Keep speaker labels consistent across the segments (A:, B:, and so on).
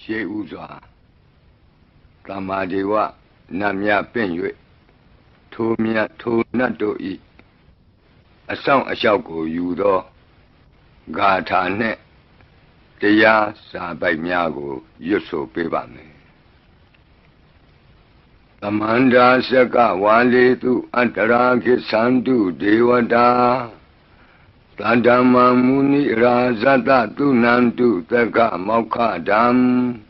A: ရှေးဥစွာသမ္မာဒေဝနတ်မြပင့်၍ထိုမြတ်ထိုနတ်တို့ဤအဆောင်အလျှောက်ကိုယူသောဂါထာနှင့်တရားစာပိုက်များကိုရွတ်ဆိုပေးပါမယ်သမန္တာစကဝါလေတုအတ္တရာခိသန္တုဒေဝတာသတ္တမမုနိရာဇတသုနန္တုသက္ကမောက္ခဓမ္မ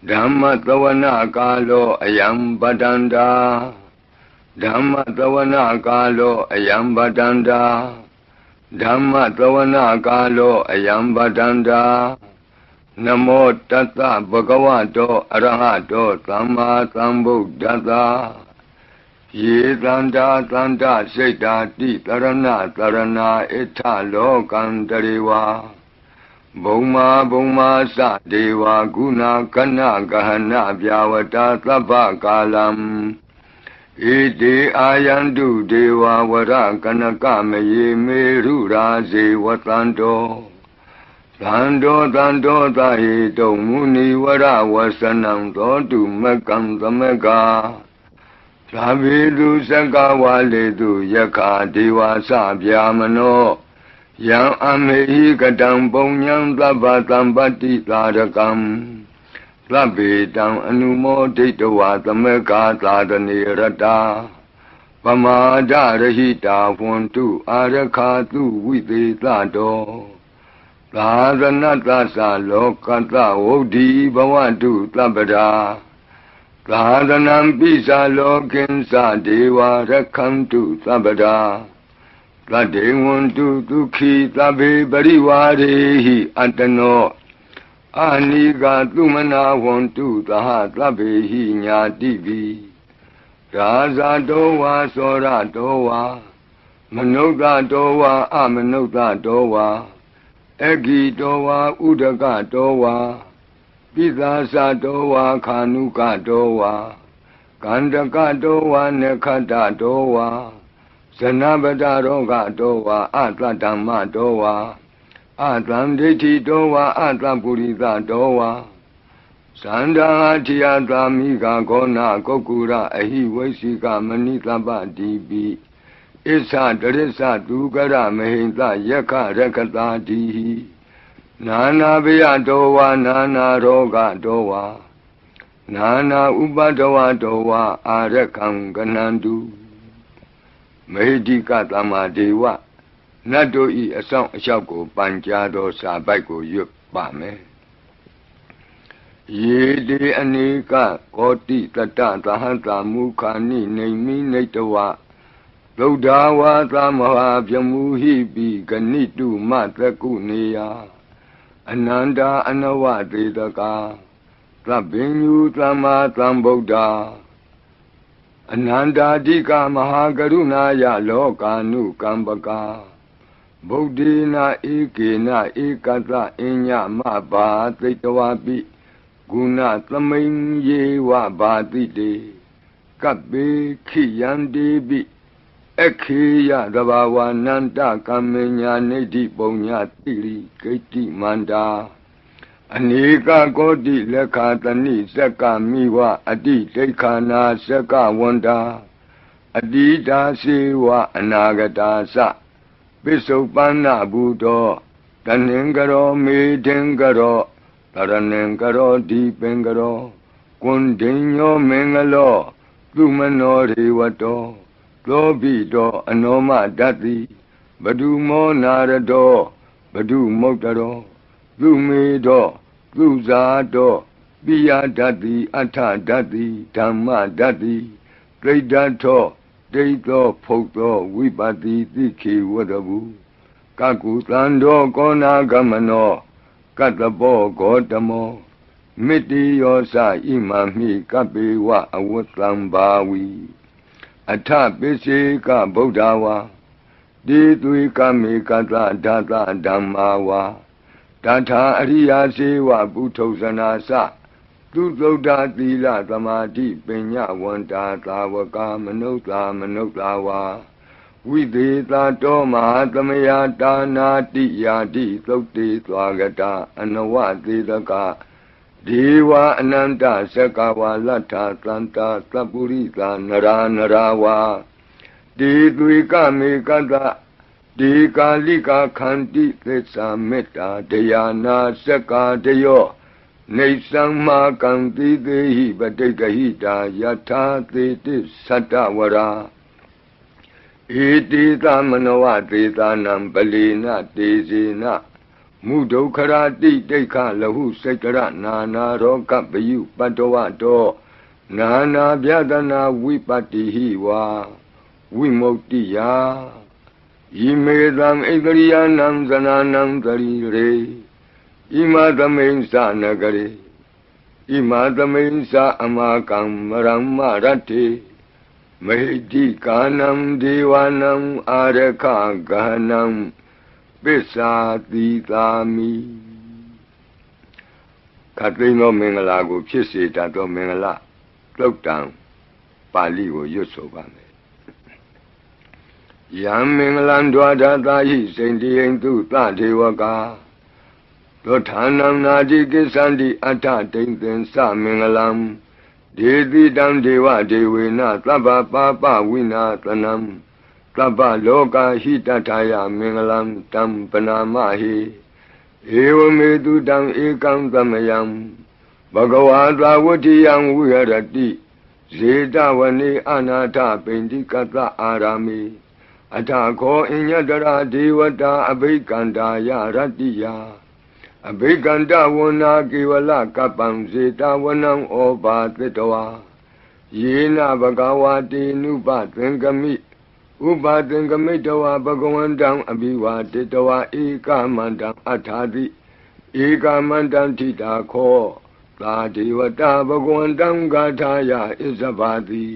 A: ဓမ္မသဝနာကာလောအယံပတန္တာဓမ္မသဝနာကာလောအယံပတန္တာဓမ္မသဝနာကာလောအယံပတန္တာနမောတတ္တဗဂဝတောအရဟတောသမ္မာသမ္ဗုဒ္ဓတ္တယေတန္တာတန္တစိတ်တာတိတရဏတရဏဣထလောကံတရေဝဘုံမာဘုံမာသဒေဝဂုဏကဏဂဟဏဗျာဝတာသဗ္ဗကာလံဣတိအာယန္တုဒေဝဝရကနကမယေမေရုရာဇေဝတန္တောသန္တောသန္တောသဟိတုံမုနိဝရဝဆနံသောတုမကံသမကသာဘိတုစကဝါလေတုယက္ခဒေဝသဗျာမနောယံအမေဟိကတံပုံညံသဗ္ဗတံပတ္တိသာရကံသဗ္ဗေတံအနုမောဒိတဝါသမကသာသနေရတာပမာဒရဟိတာဝန္တုအာရခာတုဝိသေသတောသာသနတ္တသလောကတဝုဒ္ဓိဘဝတုသဗ္ဗရာသာသနံပိစာလောကိဉ္စဒေဝရခန္တုသဗ္ဗရာသတ္တေဝန္တုဒုက္ခိသဗ္ဗေပရိဝါရေဟိအတ္တနောအာနိကသုမနာဝန္တုသဟသဗ္ဗေဟိညာတိပိရာဇတောဝါသောရတောဝါမနုဿတောဝါအမနုဿတောဝါအဂိတောဝါဥဒကတောဝါပိသာသတောဝါခာနုကတောဝါကန္တကတောဝါနခတ္တတောဝါဇနပတရောဂတောဝါအတ္တဓမ္မတောဝါအတံဒိဋ္ဌိတောဝါအတ္တပုရိသတောဝါသန္တာထိယသာမိကဂောနာကုက္ကုရအဟိဝိသိကမဏိသဗ္ဗတိပိဣစ္ဆတရစ္ဆသူကရမဟိတယက္ခရက္ခတာတိဟိနာနာဘယတောဝါနာနာရောဂတောဝါနာနာဥပဒဝတောဝါအာရခံကနန္တုမေဟိကသမ္မာဒေဝနတ်တို့ဤအဆောင်အလျှောက်ကိုပန်ကြားသောစာပိုက်ကိုရွတ်ပါမယ်ယေတိအနိကကောတိတတသဟတမုခာနိနေမိနေတဝသုဒ္ဓဝါသမဟာပြမူဟိပိဂဏိတုမသကုနေယအနန္တာအနဝတေတကာသဗ္ဗညုသမ္မာသမ္ဗုဒ္ဓအနန္တာတိကမဟာကရုဏာယလောကာနုကမ္ပကာဗုဒ္ဓေနဧကေနဧကတအညမဘာသိတဝပိဂုဏသမိန်ယေဝဘာတိတေကပ္ပေခိယံတေပိခေယသဘာဝနန္တကမ္မညာနေတိပုံညာတိရိဂိတိမန္တာအနေကကောတိလက်ခာတဏိစက္ကမိဝအတိဒိဋ္ဌာနာစက္ကဝန္တာအတိတာစေဝအနာဂတာသပိစုပန္နဘူတောတဏင်္ဂရောမေထင်္ဂရောတရဏင်္ဂရောဒီပင်္ဂရောကွန်ဒိညောမင်္ဂလောသူမနောရေဝတောသောပိတောအနောမတတ္တိဘဒုမောနာရတောဘဒုမုတ်တရောသူမေတောသူဇာတောပိယတတ္တိအထတတ္တိဓမ္မတတ္တိတိဋ္ဌထောဒိဋ္ဌောဖုတ်သောဝိပတိသိခေဝတ္တဗုကကုသံတောကောနာဂမနောကတ္တဘောဂေါတမောမိတိယောသဣမမိကပ္ပေဝအဝတ္တံဘာဝီအထပိစေကဗုဒ္ဓဝါတိသွေကမေကသဓာတဓမ္မာဝါတထာအရိယာစေဝပုထုဇနာသသူသုဒ္ဓသီလသမာဓိပညာဝန္တာသာဝကမနုဿာမနုဿာဝါဝိသေသတောမဟာသမယတာနာတိယာတိသုတ်တေသွားကတာအနဝသေတက ဒေဝအနန္တသက္ကဝါလတ္ထသန္တာသပ္ပုရိသနရာနရာဝါဒေသွေကမေကတဒေကာလိကာခန္တိသစ္စာမေတ္တာတရားနာသက္ကာတယောနေသံမာကံတိသေဟိပဋိက္ခဟိတာယထာသေတိသတ္တဝရာဧတိသမနောဝသေသာနံပလေနတေဇေနမုဒုက္ခရာတိတိခလဟုစိတ်ကရနာနာရောကပယုပတ္တဝတောနာနာဗျဒနာဝိပတ္တိဟိဝါဝိမု ക്തി ယာဣမေသံဣတရိယနံသနာနံတရိရေဣမသမိန်္စနဂရေဣမသမိန်္စအမကံမရမ္မရတ္တိမေတိကာနံဒေဝနံအာရခဂဟနံပစ္စာတိသာမိခတ်သိမ်းသောမင်္ဂလာကိုဖြစ်စေတတ်သောမင်္ဂလာသုတ်တံပါဠိကိုရွတ်ဆိုပါမယ်ယံမင်္ဂလံဒွါဒသာဟိစိန္တိယံသူသဒေဝကာသောဌာနံနာတိကိစ္ဆန္တိအဋ္ဌတိန်သင်္စမင်္ဂလံဒေတိတံဒေဝဒေဝေနသဗ္ဗပါပဝိနာသနံသဗ္ဗလောကဟိတထာယမင်္ဂလံတံပနာမဟိဧဝမေတုတံဧကံသမယံဘဂဝါသာဝတ္ထိယံဝိဟရတိဇေတဝနေအနာထပိန္တိကတအာရာမိအထခောအညတရာဒေဝတာအဘိကန္တာယရတ္တိယအဘိကန္တဝနာကေဝလကပ္ပံဇေတဝနံဩဘာသတ္တဝါယေနဘဂဝါတိနုပသင်္ကမိဥပသင်္ကမိတဝါဘဂဝန္တံအဘိဝါတေတဝါဧကမန္တံအထာတိဧကမန္တံထိတာခောသာဒေဝတာဘဂဝန္တံဂါထာယဣဇဗာတိ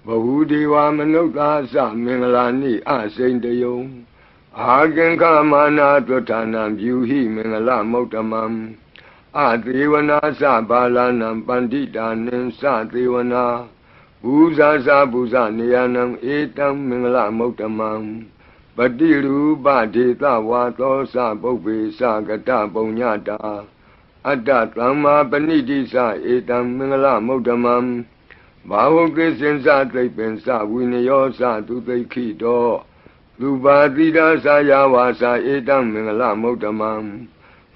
A: ဘဟုဒေဝမနုဿာသမင်္ဂလာနိအစိန်တယုံအာကင်္ခမာနာသွဋ္ဌာနံဗျူဟိမင်္ဂလမௌတ္တမံအသေဝနာသဘာလနံပန္တိတာနံသသေဝနာဘူဇာသဘူဇနေယနံဧတံမင်္ဂလမௌတ္တမံပတိရူပဒေသဝါသောသပုပ္ပေသကတပုံညတာအတ္တသမ္မာပဏိတိသဧတံမင်္ဂလမௌတ္တမံဘာဝကိစင်္စသိပ္ပင်္စဝိနယောသသူသိခိတောသူပါတိဒါသယာဝါစာဧတံမင်္ဂလမௌတ္တမံ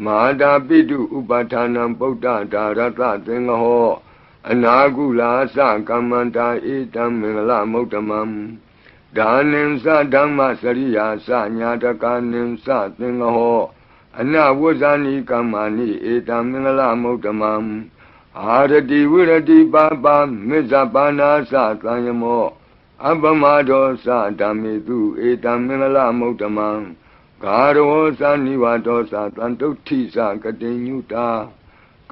A: မဟာတာပိတုဥပဌာနံပုဒ္ဒဒါရတသင်္ဃဟောအနာကုလာသကမ္မန္တာဧတံမင်္ဂလမௌတ္တမံဒါနင်္စဓမ္မစရိယာသညာတကနင်္စသင်္ဃဟောအနဝဇ္ဇာနိကမ္မာနိဧတံမင်္ဂလမௌတ္တမံအာရတိဝိရတိပါပါမေဇပါနာသသံယမောအပမဒောသဓမ္မေတုဧတံမင်္ဂလမௌတ္တမံဂါရောသနိဝတောသတံတုဋ္ဌိသကတိညုတာ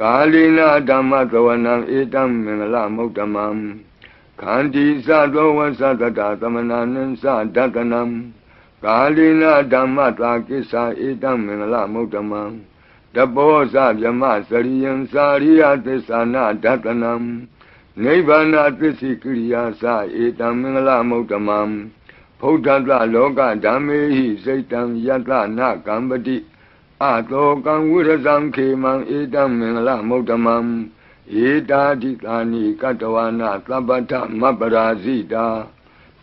A: ကာလိနာဓမ္မသဝနံဧတံမင်္ဂလမௌတ္တမံခန္တီသသောဝသတတသမနာနံသဒတနံကာလိနာဓမ္မသာကိစ္ဆာဧတံမင်္ဂလမௌတ္တမံတဘောဇဗြမစရိယံစာရိယသစ္စာနာဒတနံနိဗ္ဗာနသစ္စိကိရိယာသဧတံမင်္ဂလမௌတ္တမံဖုဒ္ဓတလောကဓမ္မေဟိစိတ်တံယတနာကမ္ပတိအတောကံဝိရဇံခေမံဧတံမင်္ဂလမௌတ္တမံဧတာတိသာနိကတဝနာသဗ္ဗထမပ္ပရာဇိတာ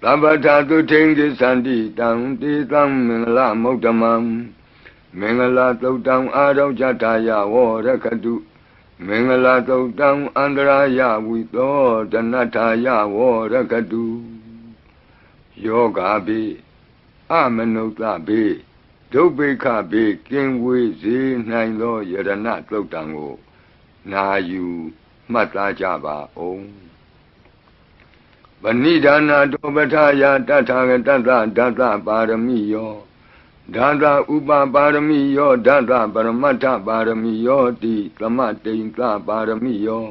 A: သဗ္ဗထသုထိန်ကိသန္တိတံတေတံမင်္ဂလမௌတ္တမံမင်္ဂလသုတ်တံအာရောဇထာယဝရခတုမင်္ဂလသုတ်တံအန္တရာယဝိသောတနထာယဝရခတုယောဂါပိအမနုဿပိဒုဗ္ဗေခပိကင်ဝေစေနိုင်သောယရဏသုတ်တံကိုနာယူမှတ်သားကြပါအောင်ဗဏိဒါနာတောပထယာတထာဂတတဒတပါရမိယောဒသဥပပါရမိယောဒသပရမတ္ထပါရမိယောတိသမတိန်သပါရမိယော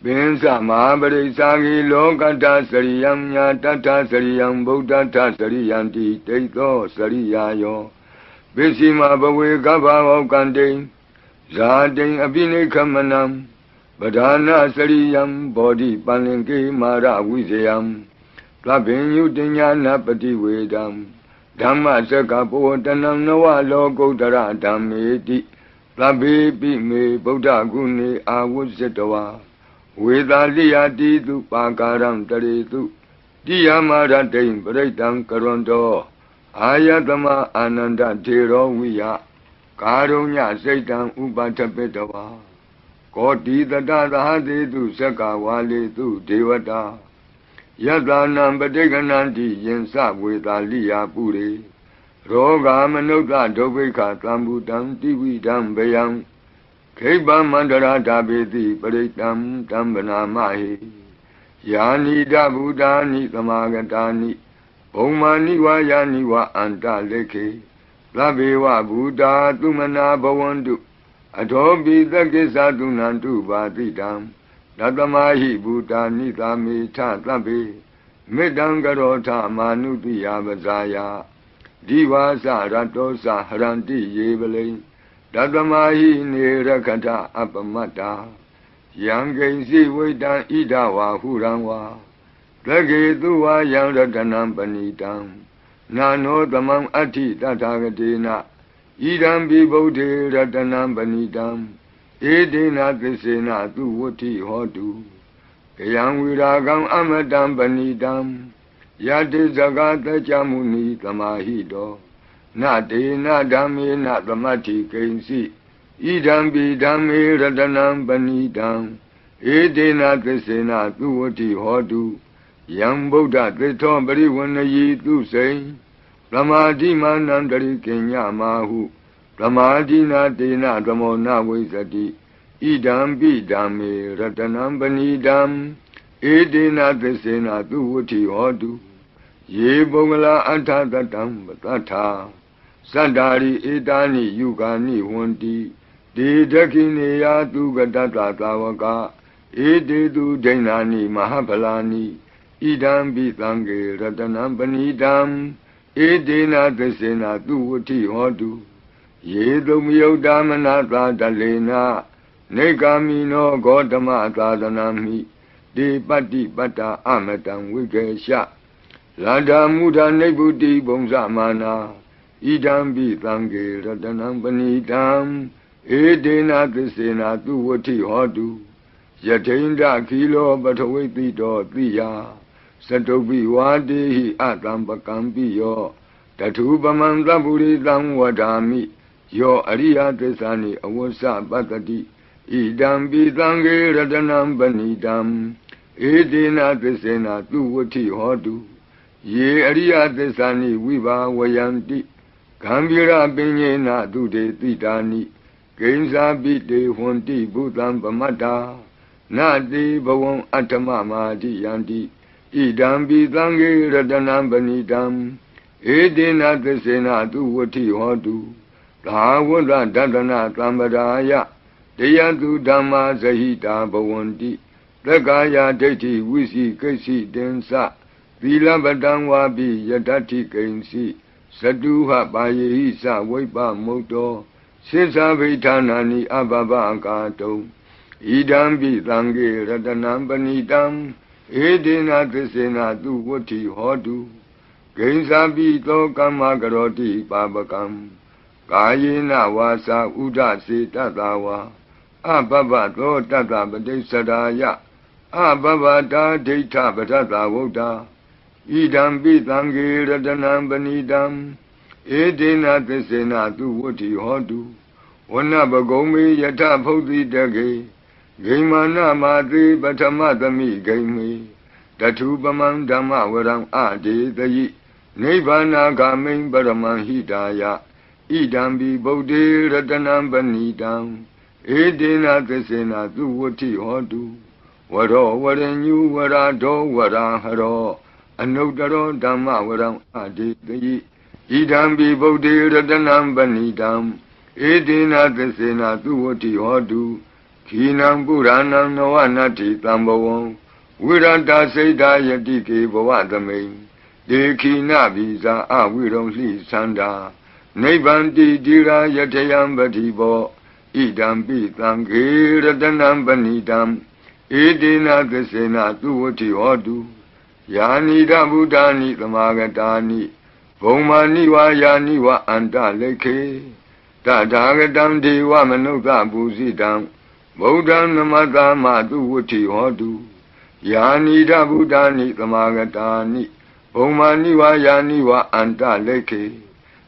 A: ပင်္စမဟာပရိစ္ဆာဂိလောကတ္တစရိယံညာတတ္ထစရိယံဗုဒ္ဓတ္ထစရိယံတိတိသောစရိယာယောပစ္စည်းမဘဝေကဗ္ဗဝကံတိဇာတိအပိနိခမနံပဓာနာစရိယံဘောဓိပန္လင်ကေမာရဝိဇယံသဗ္ဗညုတညာနာပတိဝေဒံဓမ္မစကဘောတနံနဝလောကုတ္တရဓမ္မေတိ သဗ္ဗေပိမေဗုဒ္ဓဂုဏေအာဝုဇ္ဇတဝါဝေသာလိယတိတုပါကာရံတရေတုတိယမရတိံပရိတံကရွန်တောအာယတမအာနန္ဒထေရောဝိယကာရုညစိတ်တံဥပထပိတဝါကောတိတတသဟတိတုသက္ကဝါလေတုဒေဝတာယတနံပဋိက္ခဏန္တိယင်္စဝေသာလိယပုရိရောဂာမနုဿဒုဗ္ဗိခသံဘူတံတိဝိဒံဘယံခိဗ္ဗမန္တရာဓာပေတိပရိတံတံဗနာမဟိယာနိဒဗုဒ္ဓာနိသမာဂတာနိဘုံမာနိဝါယာနိဝါအန္တလေခေသဗ္ဗေဝဗုဒ္ဓသုမနာဘဝန္တုအထောပိသကိစ္ဆသုနန္တုပါတိတံတတမဟိဗုဒ္ဓာနိသာမေထသဗ္ဗေမေတ္တံကရောထမာနုတိယပဇာယဒီဝါစရတောစဟရန္တိယေပလိတတမဟိနေရခထအပမတ္တာယံကိဉ္စီဝိတံဣဒဝါဟုရံဝါသကေတုဝါယံရတနံပဏိတံနာနောသမံအဋ္ဌိတထာဂတေနဣဒံပိဗုဒ္ဓေရတနံပဏိတံဧတေနသစ္စေနသူဝဋ္ဌိဟောတုကယံဝိရာဂံအမတံပဏိတံယတိဇဂတကြမုနိသမာဟိတောနတေနဓမ္မေနသမတ္ထိကိဉ္စီဣဒံပိဓမ္မေရတနံပဏိတံဧတေနသစ္စေနသူဝဋ္ဌိဟောတုယံဗုဒ္ဓသစ္ထောပရိဝဏယိသူစိံသမာဓိမာနန္တရိကိညမာဟုသမာဓိနာတေနသမောနဝိဇ္ဇတိဣဒံပိဓမ္မေရတနံပဏိတံဧတေနသစ္စေနသူဝဋ္ဌိဟောတုယေပုဂ္ဂလာအဋ္ဌတတံပတ္ထာသတ္တာရိဧတာနိယုဂာနိဝန္တိဒေဒခိနေယသူကတတသာဝကဧတေတုဒိဏာနိမဟာဖလာနိဣဒံပိသံဃေရတနံပဏိတံဧတေနသစ္စေနသူဝဋ္ဌိဟောတုယေတုမယုတ်တာမနသာတလေနနေကာမိနောဂေါတမသာသနာမိဒေပတ္တိပတ္တာအမတံဝိကေရှလာဒာမုဒာနိဗ္ဗုတိဘုံဇမာနာဣဒံပိသံဃေရတနံပဏိတံဧတေနသစ္စေနသူဝဋ္ဌိဟောတုယထိန္ဒခီလောပထဝိတိတောတိယသတုပိဝါတေဟိအတံပကံပိယောတထုပမံသဗ္ဗုရိတံဝဒာမိယောအရိယသစ္စာနိအဝဆပတ္တိဣဒံပိသံဃေရတနံပဏိတံဧတေနသစ္စေနသူဝဋ္ဌိဟောတုယေအရိယသစ္စာနိဝိဘာဝယန္တိဂံဗီရပညေနသူတေတိတာနိကိဉ္စာပိတေဟွန်တိဘုသံပမတ္တာနတိဘဝံအတ္တမမာတိယန္တိဣဒံပိသံဃေရတနံပဏိတံဧတေနသစ္စေနသူဝဋ္ဌိဟောတုသာဝတ္တဒတနာသံပဒါယတယတုဓမ္မာဇဟိတာဘဝန္တိသက္ကာယဒိဋ္ဌိဝိစီကိစီတင်္စသီလပတံဝါပိယတ္ထိကိဉ္စီသတုဟပါယေဟိသဝိပ္ပမုတ်တောစိသဗိဌာနာနိအဘဘကာတုံဣဒံပိသံဃေရတနံပဏိတံဧတေနသစ္စေနသူဝဋ္ဌိဟောတုကိဉ္စာပိသောကမ္မကရောတိပါပကံကာယေနဝါစာဥဒစေတတဝါအဘဘသောတတပတိစ္ဆရာယအဘဘတာဒိဋ္ဌပထသဝုဒ္ဓဣဒံပိသံဃေရတနံပဏိတံဧတေနသစ္စေနသူဝဋ္ဌိဟောတုဝနပဂုံမေယထဖုတ်တိတကေဂိမာနမာတိပထမသမိဂိမေတထုပမံဓမ္မဝရံအဒေတယိနိဗ္ဗာနာဂာမိံပရမံဟိတာယဣဒံပိဗုဒ္ဓေရတနံပဏိတံဧတေနသစ္စေနသူဝဋ္ဌိဟောတုဝရောဝရညုဝရဒောဝရဟရောအနုတ္တရောဓမ္မဝရံအဒေတယိဣဒံပိဗုဒ္ဓေရတနံပဏိတံဧတေနသစ္စေနသူဝဋ္ဌိဟောတုခိနံပုရဏံနဝနတ္ထိတံဘဝံဝိရတစိတ်ဓာယတိကေဘဝသမိန်ဒေခိနဗိဇာအဝိရုံလှိသန္တာနိဗ္ဗန္တိတိရာယထယံပတိဘောဣဒံပိသံဃေရတနံပဏိတံဧတေနသစ္စေနသူဝဋ္ဌိဟောတုယာနိဒဗုဒ္ဓာနိသမာဂတာနိဘုံမာနိဝါယာနိဝအန္တလေခေ Tatagatam Deva Manuka Busidam Bodham Namatama Duvuti Hodu Yani Buddhani Tamagatani Omani wa Yani wa Anta Leke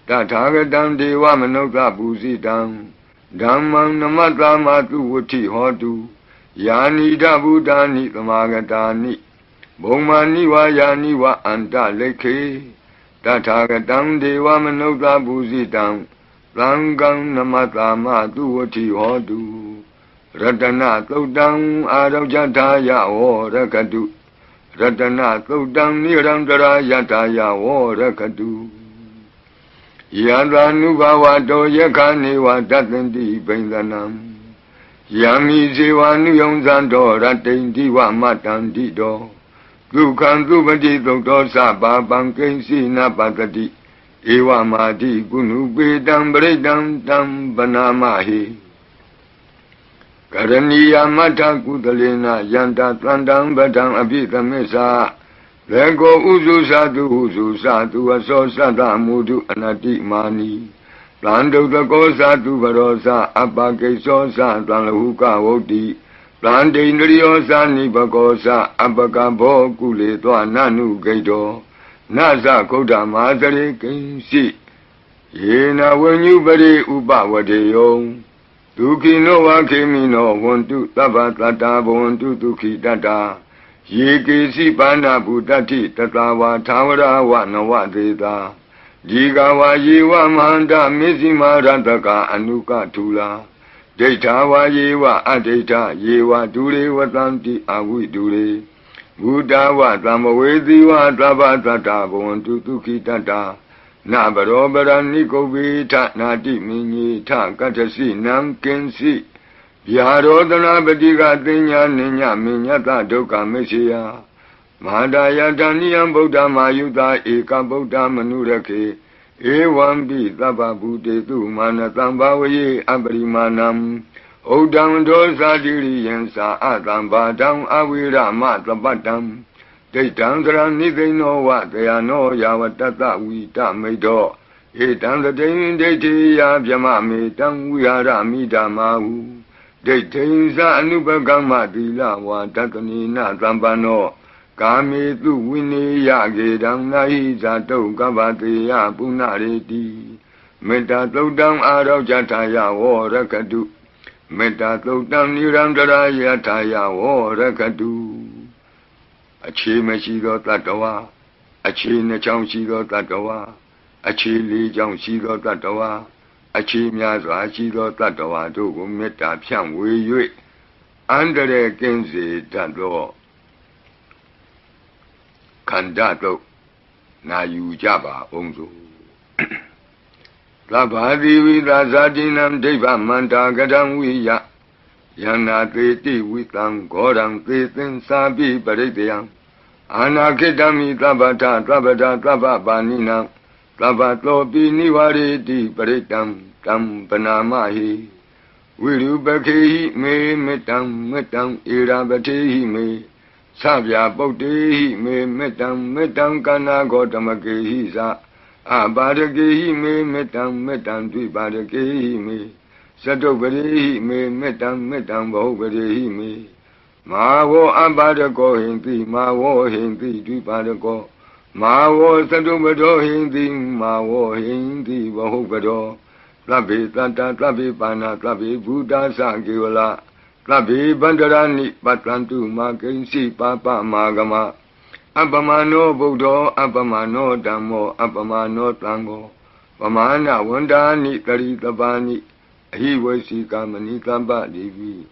A: Tatagatam Deva Manuka Busidam Dhammam Namatama Duvuti Hodu Yani Buddhani Tamagatani Omani wa Yani wa Anta Leke Tatagatam Deva Manuka Busidam Langam Namatama Duvuti Hodu Ratana Todam Arajataya O Rakadu Ratana Todam Nirandara Yataya O Rakadu Yadanubhava Do Yakani Wa Datandi Bendanam Yami Zivanu Yonzando Ratendi Wa Matandi Do Dukan Dubadi Doktor Saba Bankensi Napatati Ewa Madi Gunu Bedam Bredam Dam Banamahi Karaniya Mata Kudalena Yanta Tlandam Badam Abhitamesa Lego Uzu Sadu Aso Sada Mudu Anati Mani Plando the Gosa tu Varosa Abake Sosa Tlahuka Woti Plande Indriosa Nibagosa Abakabo Kule Nanu Gaido Nasa Koda Mazare Kinsi Yena when you bury Uba Wadeyo Tuki no Wakemi no want to Tabatata want to Tuki Dada Yiki Sipana Budati Tatawa Tawara Wanawa Deda Jigawa Yewa Manda Mizima Rantaka Anuka Tula Detawa Yewa Adeta Yewa Dure Watanti Awi Dure Buddha wa Tamawedi wa Tabatata Bontu Tuki Tata Nabarobara Nikobi Nati Mini Ta Katasi Nam Kensi Yarodana Badiga Tinya Ninya Minyata Doka Mesia Madaya Daniam Buddha Mayuda Eka Buddha Manurake Ewan Bi Taba Bude Tu Manatamba Abrimanam Odam Dosa Diri Yensa Atamba Dam Awira Matabatam Detan Nithe no what they are no Yawatata Wita Medo Etan the Dain Deti Yabjamami Tam Wiara Mida Mahu Detanza Anubagama Dila Watatani Natambano Kami Tu Winnie Yagedam Naiza To Gavati Yapunareti Meta Todam Aro Jataya War Rakadu Meta Todam Nirandara Yataya War Rakadu Achi Meshido Tatawa Achi Nacham Shido Tatawa Achi Li Jam Shido Tatawa Achi Myaza Shido Tatawa Dogo Meta Pian Wei Yui Andere Genzi Tado Kandato Na Yujaba Onzo Labadi Vidazadinam Deva Manda Gadam Wiya Yana Teti Witang Godam Tetin Sabi Baridiam Anakidami Tabata Tababanina Tabato Biniwari Di Baridam Tam Panamahi Wirubaki me metam irabati me Sabya Bodi me metam Kana Gotamaki Sa Abadaki me metam Dibadaki me Sadobari me metam Bobari me Mawo Abadako Hindi Mawo Hindi Dibadako Mawo Sadobado Hindi Mawo Hindi Bahobado Tlabi Tanta Tlabi Pana Tlabi Buddha Sangiwala Tlabi Bandarani Patlantu Makensi Papa Magama Abamano Buddha Abamano Dhammo Abamano Tango Pamana Wandani Karitabani He was Kamani Tamba Devi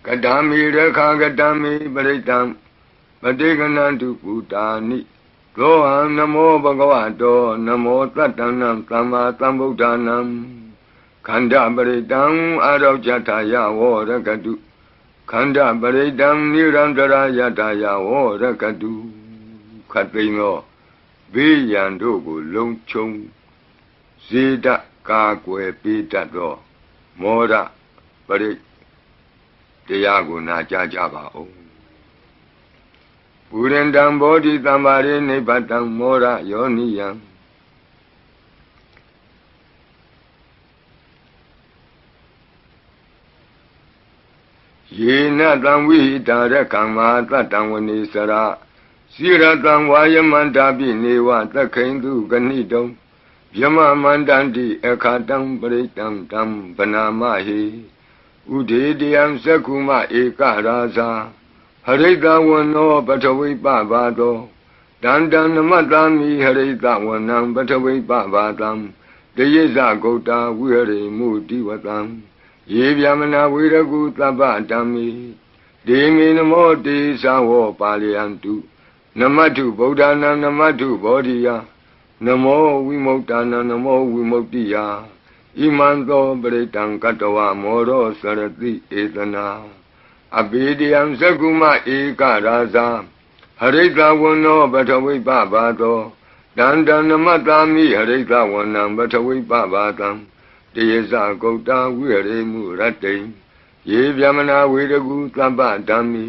A: Kadami Rekha Gadami Baritam Padeganantu Putani Loham Namo Bhagavato Namo Tatanam Tama Tambudhanam Khanda Baritam Arajataya Vorakadu Khanda Baritam Nirandara Yataya Vorakadu Khatino Viyandogu Longchong Zida Kakwe Pitato Mora Barit Tiago Najajaba O Purendam Bodhi Tambari Nepatam Mora Yoniyam ယေနတံဝိဟိတာရကံမာတတံဝနေစရာစိရတံဝါယမန္တာပိနေဝသက္ခိန္တုဂဏိတုံယမမန္တန္တိအခါတံပရိတံတံဗနာမဟိဥဒေတယံသက္ခုမဧကရာဇာဟရိတဝနောပထဝိပဘာတောတန္တံနမတ္တာမိဟရိတဝနံပထဝိပဘာတံတယေဇဂௌတာဝိဟရိမုတိဝတံယေဗျမနာဝေရကုသဗ္ဗတံမိဒေမိနမောတေသဝောပါလယံတုနမတ္ထုဗုဒ္ဓနာနမတ္ထုဘောဓိယနမောဝိမု ക്ത နာနမောဝိမု ക്തി ယဣမံသောပရိတံကတ္တဝမောရောစရတိဧတနာအဘိဓိယံသက္ကုမဧကရာဇာဟရိတဝနောပထဝိပဘာတောတန္တနမတ္တာမိဟရိတဝနံပထဝိပဘာတံတယေဇဂௌတာဝိဟရိမုရတ္တိယေဗျမနာဝေရကုသဗ္ဗဓမ္မိ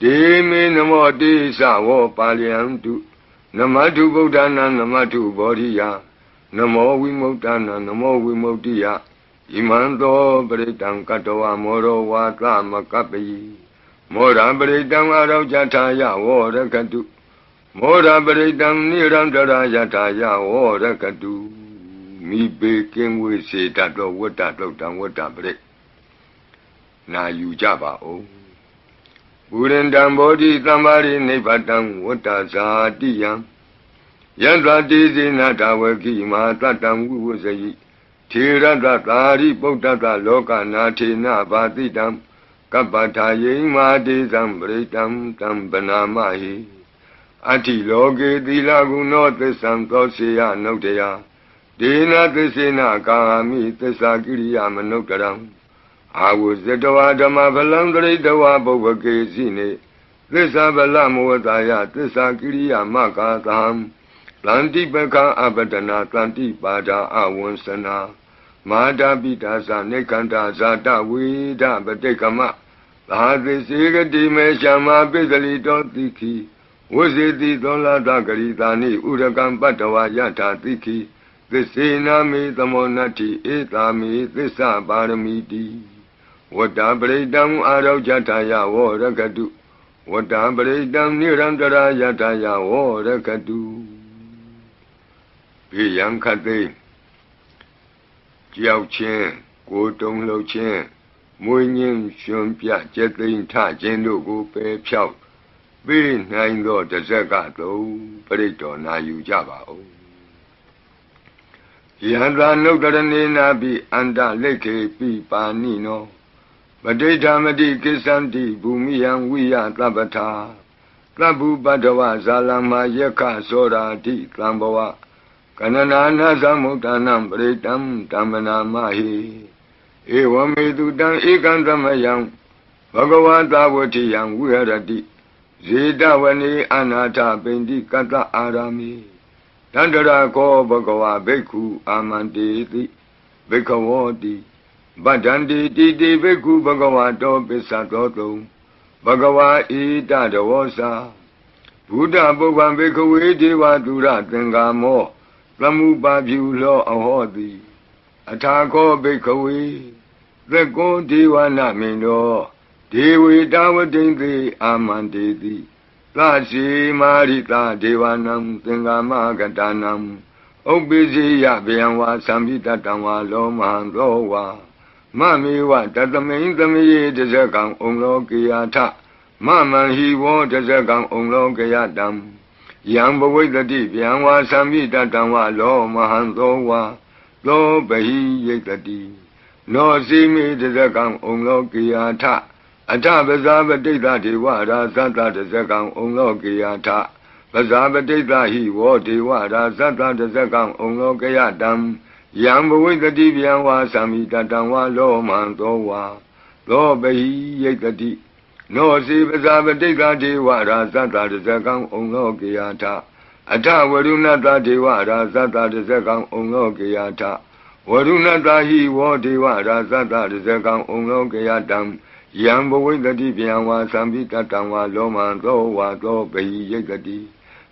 A: ဒေမေနမောတေသဝောပါလယံတုနမတုဗုဒ္ဓနာနမတုဘောဓိယနမောဝိမု ക്ത နာနမောဝိမု ക്തി ယဣမံသောပရိတံကတ္တဝမောရောဝါသမကပ္ပိမောရပရိတံအရောဇထာယဝောရကတုမောရပရိတံနိရန္တရာယထာယဝောရကတုမိဘေကင်းဝေစေတတ်သောဝတ္တတုတ်တံဝတ္တပရိနာယူကြပါဦးဘုရင်တံဘောဓိသမ္ပါရိနိဗ္ဗတံဝတ္တဇာတိယံယန္တတိစေနတဝကိမာတတံဝိဝဇယိထေရတသာရိပုတ္တတလောကနာထေနဘာတိတံကပ္ပထာယိမာတေသံပရိတံတံဗနာမဟိအတ္တိလောကေသီလဂုဏောသစ္ဆံသောစေယနုတ္တယဒေနသစ္စေနကာမိသစ္စာကိရိယာမနုတ္တရံအာဝဇတဝါဓမ္မဗလံတရိတဝါပုဗ္ဗကေစီနေသစ္စာဗလမောတာယသစ္စာကိရိယာမကာသံတန္တိပခအပတနာတန္တိပါဒာအဝံစနာမာတာပိတာသနေကန္တာဇာတဝိဒပတိကမသာသိစေကတိမေရှမပိစလိတောတိခိဝဇေတိသောလာတဂရိတာနိဥရကံပတ္တဝါယထာတိခိသစ္စေနာမေသမောနတ္တိဧတာမေသစ္စာပါရမီတိဝတ္တပရိတံအာရောဇထာယဝောရကတုဝတ္တပရိတံနိရန္တရာယထာယဝောရကတုဘေယံခတ်သိကြောက်ခြင်းကိုယ်တုံလှုပ်ခြင်းမွေးညင်းရှင်ပြကျက်သိမ်းထခြင်းတို့ကိုပယ်ဖြောက်ပေးနိုင်သောတဇက်ကသုံးပရိတော်နာယူကြပါဦးယန္တာနုတ္တရနေနာပိအန္တလိခေပိပါဏိနောပဋိဌာမတိကိစ္ဆန္တိဘူမိယံဝိယသဗ္ဗထာသဗ္ဗုပတ္တဝဇာလမ္မာယက္ခသောရာတိသံဘဝကနနာနာသမုဋ္ဌာနံပရိတံဓမ္မနာမဟိဧဝမေတုတံဧကံသမယံဘဂဝတာဝတိယံဝိဟရတိဇေတဝနေအနာထပိန္တိကတ္တအာရမိတန္တရာခောဘဂဝဘိက္ခုအာမန္တေတိဘိက္ခဝောတိဗတ္တန္တိတိတိဘိက္ခုဘဂဝတောပစ္စတောတုံဘဂဝါဣတတဝောစာဘုဒ္ဓပုဗ္ဗံဘိက္ခဝေဒေဝသူရသင်္ကာမောသမုပါဖြူလောအဟောတိအထာခောဘိက္ခဝေသက္ကောဒေဝနာမိန်တော်ဒေဝေတဝတိန်သေအာမန္တေတိသရှိမာရိတာဒေဝနံသင်္ကာမကတနံဥပ္ပိစီယဗျံဝါသံပိတတံဝါလောမဟံသောဝါမမေဝတတမိန်သမယေတဇကံဩလောကေယထမမံဟိဝောတဇကံဩလောကေယတံယံဘဝိတတိဗျံဝါသံပိတတံဝါလောမဟံသောဝါသောဘဟိယိတတိနောစီမိတဇကံဩလောကေယထအထပဇာပတိတ္တဒေဝရာသတ္တတဇကံဩလောကေယထပဇာပတိတ္တဟိဝောဒေဝရာသတ္တတဇကံဩလောကေယတံယံဘဝိတတိဗျံဝါသံမိတတံဝါလောမံသောဝါသောဘဟိယိတတိနောစီပဇာပတိတ္တဒေဝရာသတ္တတဇကံဩလောကေယထအထဝရုဏတဒေဝရာသတ္တတဇကံဩလောကေယထဝရုဏတဟိဝောဒေဝရာသတ္တတဇကံဩလောကေယတံယံဘဝိတတိဗျံဝါသံပိတတံဝါလောမံသောဝါသောဘဟိယိတတိ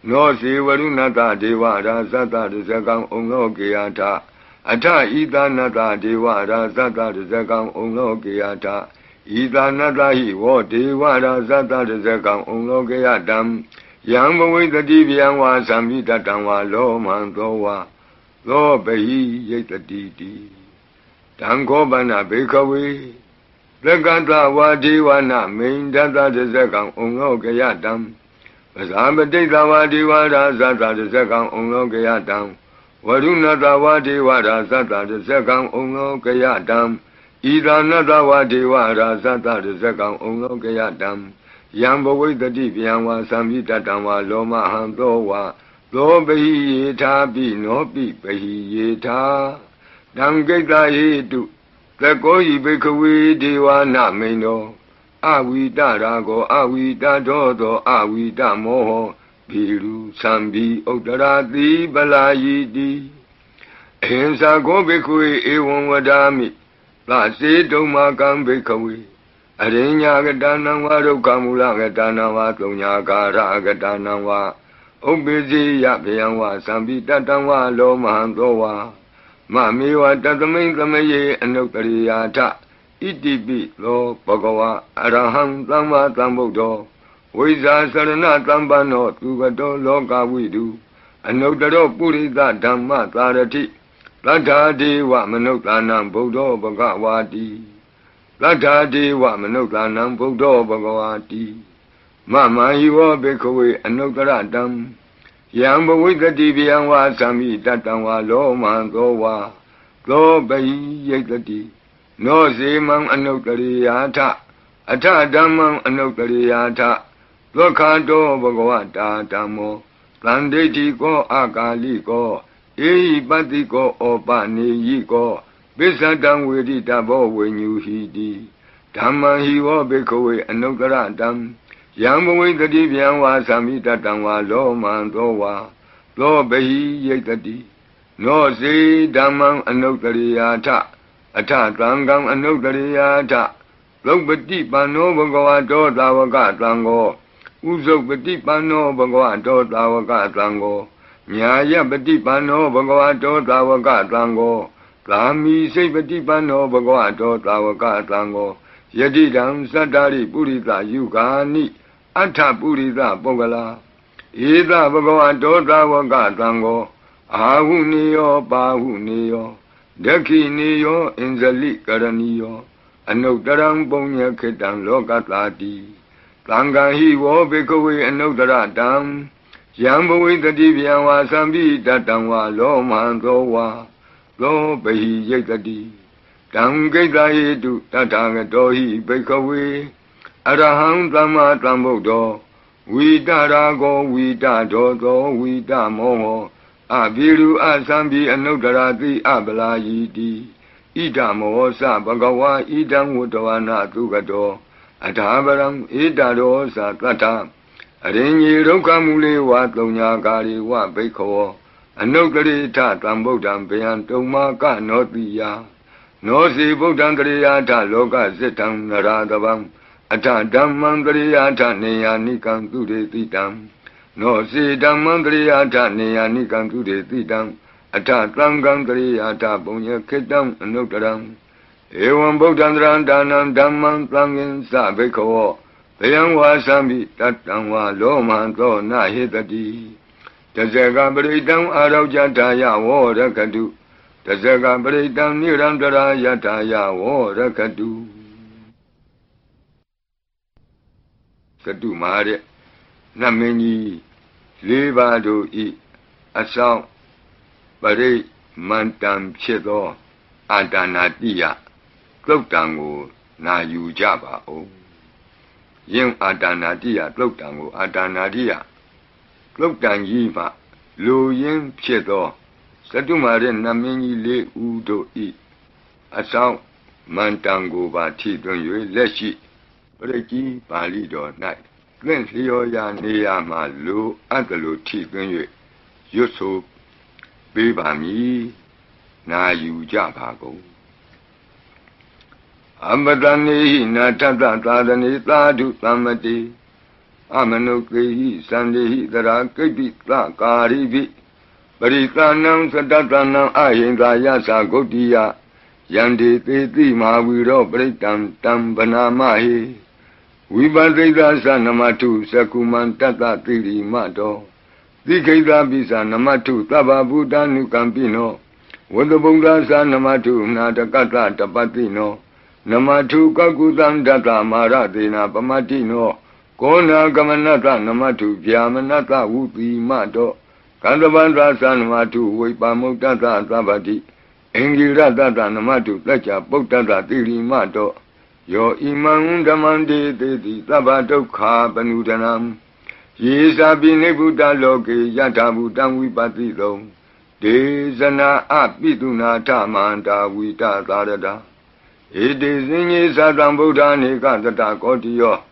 A: နောစီဝရုဏတဒေဝရာသတ္တတဇကံဩလောကေယထအထဣသနတဒေဝရာသတ္တတဇကံဩလောကေယထဣ ဤသာနတဟိဝောဒေဝရာဇတတဇကံဩလောကေယတံယံဘဝိတတိဗျံဝါသံမိတတံဝါလောမံသောဝါသောပဟိယိတတိတိတံခောပနဘေခဝေသက္ကတဝါဒေဝနာမိန်တတတဇကံဩလောကေယတံပဇာပတိတဝါဒေဝရာဇတတဇကံဩလောကေယတံဝရုဏတဝါဒေဝရာဇတတဇကံဩလောကေယတံဤသာနတဝါဒေဝရာဇတတဇကံဩလောကေယတံယံဘဝိတတိဗျံဝါသံမိတတံဝါလောမဟံသောဝါသောပဟိယေထာပိနောပိပဟိယေထာတံကိတ္တဟေတုသကောဟိဘိခဝေဒေဝနာမိန်သောအဝိတရာကောအဝိတတောသောအဝိတမောဟောဘိရုသံဘိဥတ္တရာတိပလာယိတိအဟိံစာကောဘိခဝေဧဝံဝဒာမိသစေတုံမာကံဘိခဝေအရိညာကတနံဝါဒုက္ခမူလကတနံဝါသုံးညာကာရကတနံဝါဥပ္ပဇိယဗျံဝါသံပိတတံဝါလောမဟံသောဝါမမေဝတတမိန်သမယေအနုတ္တရိယာထဣတိပိသောဘဂဝါအရဟံသမ္မာသမ္ဗုဒ္ဓောဝိဇာစရဏတံပန္နောသူကတောလောကဝိတုအနုတ္တရောပုရိသဓမ္မသာရတိသတ္ထာဒေဝမနုဿာနံဗုဒ္ဓောဘဂဝါတိသတ္ထာဒေဝမနုဿာနံဗုဒ္ဓောဘဂဝါတိမမဟိဝောဘေခဝေအနုတ္တရတံယံဘဝိတတိဗျံဝါသံမိတတံဝါလောမံသောဝါသောပဟိယိတတိနောစေမံအနုတ္တရိယာထအထဓမ္မံအနုတ္တရိယာထသောခာတောဘဂဝတာဓမ္မောသံဒိဋ္ဌိကောအာကာလိကောဧဟိပတ္တိကောဩပနေယိကောပိစ္ဆတံဝေတိတဘောဝိညူဟိတိဓမ္မံဟိဝောဘေခဝေအနုတ္တရတံယံဘဝိတတိဗျံဝါသံမိတတံဝါလောမံသောဝါသောပဟိယိတတိနောစေဓမ္မံအနုတ္တရိယာထအထသံဃံအနုတ္တရိယာထသုပတိပန္နောဘဂဝတောသာဝကသံဃောဥဇုပတိပန္နောဘဂဝတောသာဝကသံဃောညာယပတိပန္နောဘဂဝတောသာဝကသံဃောသာမိစိတ်ပတိပန္နောဘဂဝတောသာဝကသံဃောယတိတံသတ္တရိပုရိသယုဂာနိအထပုရိသပုဂ္ဂလာဧသဘဂဝတောသာဝကသံဃောအာဟုနိယောပါဟုနိယောဒက္ခိနိယောအင်္ဇလိကရဏီယောအနုတ္တရံပုံညခေတံလောကတာတိသံဃာဟိဝောဘေကဝေအနုတ္တရတံယံဘဝိတတိဗျံဝါသံပိတတံဝါလောမံသောဝါသောပဟိယိတတိတံကိတ္တဟေတုတထာဂတောဟိဘေကဝေအရဟံသမ္မာသမ္ဗုဒ္ဓောဝိတရာဂောဝိတဒောသောဝိတမောဟောအဘိရုအသံပိအနုတ္တရာတိအပလာယိတိဣဒမောသဘဂဝါဣဒံဝတ္တဝနာသုကတောအထာပရံဣဒရောသတတ္ထအရင်ကြီးဒုက္ခမူလေဝသုံးညာကာရိဝဘိက္ခောအနုတ္တရိထသံဗုဒ္ဓံဗျံတုံမာကနောတိယနောစီဗုဒ္ဓံကရိယာထလောကစိတံနရာတဗံအထဓမ္မံကရိယာထနေယာနိကံသူရေတိတံနောစီဓမ္မံကရိယာထနေယာနိကံသူရေတိတံအထသံဃံကရိယာထပုံညခေတံအနုတ္တရံဧဝံဗုဒ္ဓံတရံဒါနံဓမ္မံသံဃင်္စဘိက္ခောဘယံဝါသံမိတတံဝါလောမံသောနဟိတတိတဇဂပရိတံအာရောကြတာယဝောရကတုတဇဂပရိတံနိရန္တရာယတာယဝောရကတုသတုမာတဲ့နတ်မင်းကြီးလေးပါးတို့ဤအဆောင်ပရိမန္တံဖြစ်သောအာတနာတိယသုတ်တံကိုနာယူကြပါဦးယင်းအာတနာတိယသုတ်တံကိုအာတနာတိယသုတ်တံကြီးမှလူရင်းဖြစ်သောသတုမာတဲ့နတ်မင်းကြီးလေးဦးတို့ဤအဆောင်မန္တံကိုပါထိသွင်း၍လက်ရှိပရိကြီးပါဠိတော်၌သင်လျော်ရာနေရာမှာလူအပ်တယ်လို့ထိသွင်း၍ရွတ်ဆိုပေးပါမည်နာယူကြပါကုန်အမတနေဟိနာထတသာသနေသာဓုသမ္မတိအမနုကေဟိသန္တိဟိသရာကိပ္ပိသကာရိပိပရိသနံသတ္တနံအဟိန္ဒာယသဂုတ်တိယယ Yandi Titi Mahawiro Britam Tam Banamahi Vibadrita Sanamatu Sakuman Tata Tiri Mato Diketa Bisa Namatu Taba Buddha Nukampino Wadabunga Sanamatu Natakata Tapatino Namatu Kakutan Data Maratina Pamatino Kona Gamanata Namatu Vyamanata Uti Mato Kandavandra Sanamatu Vipamutata Tabati Engira Data Namatu Tacha Potata Tiri Mato Yo Imam Damande Teti Tabadoka Panudanam Yesa Bine Buddha Loke Yata Buddham Vipatito Desana Apituna Tamanta Vita Tarada It is in Sadam Buddha Nika Tata Kotio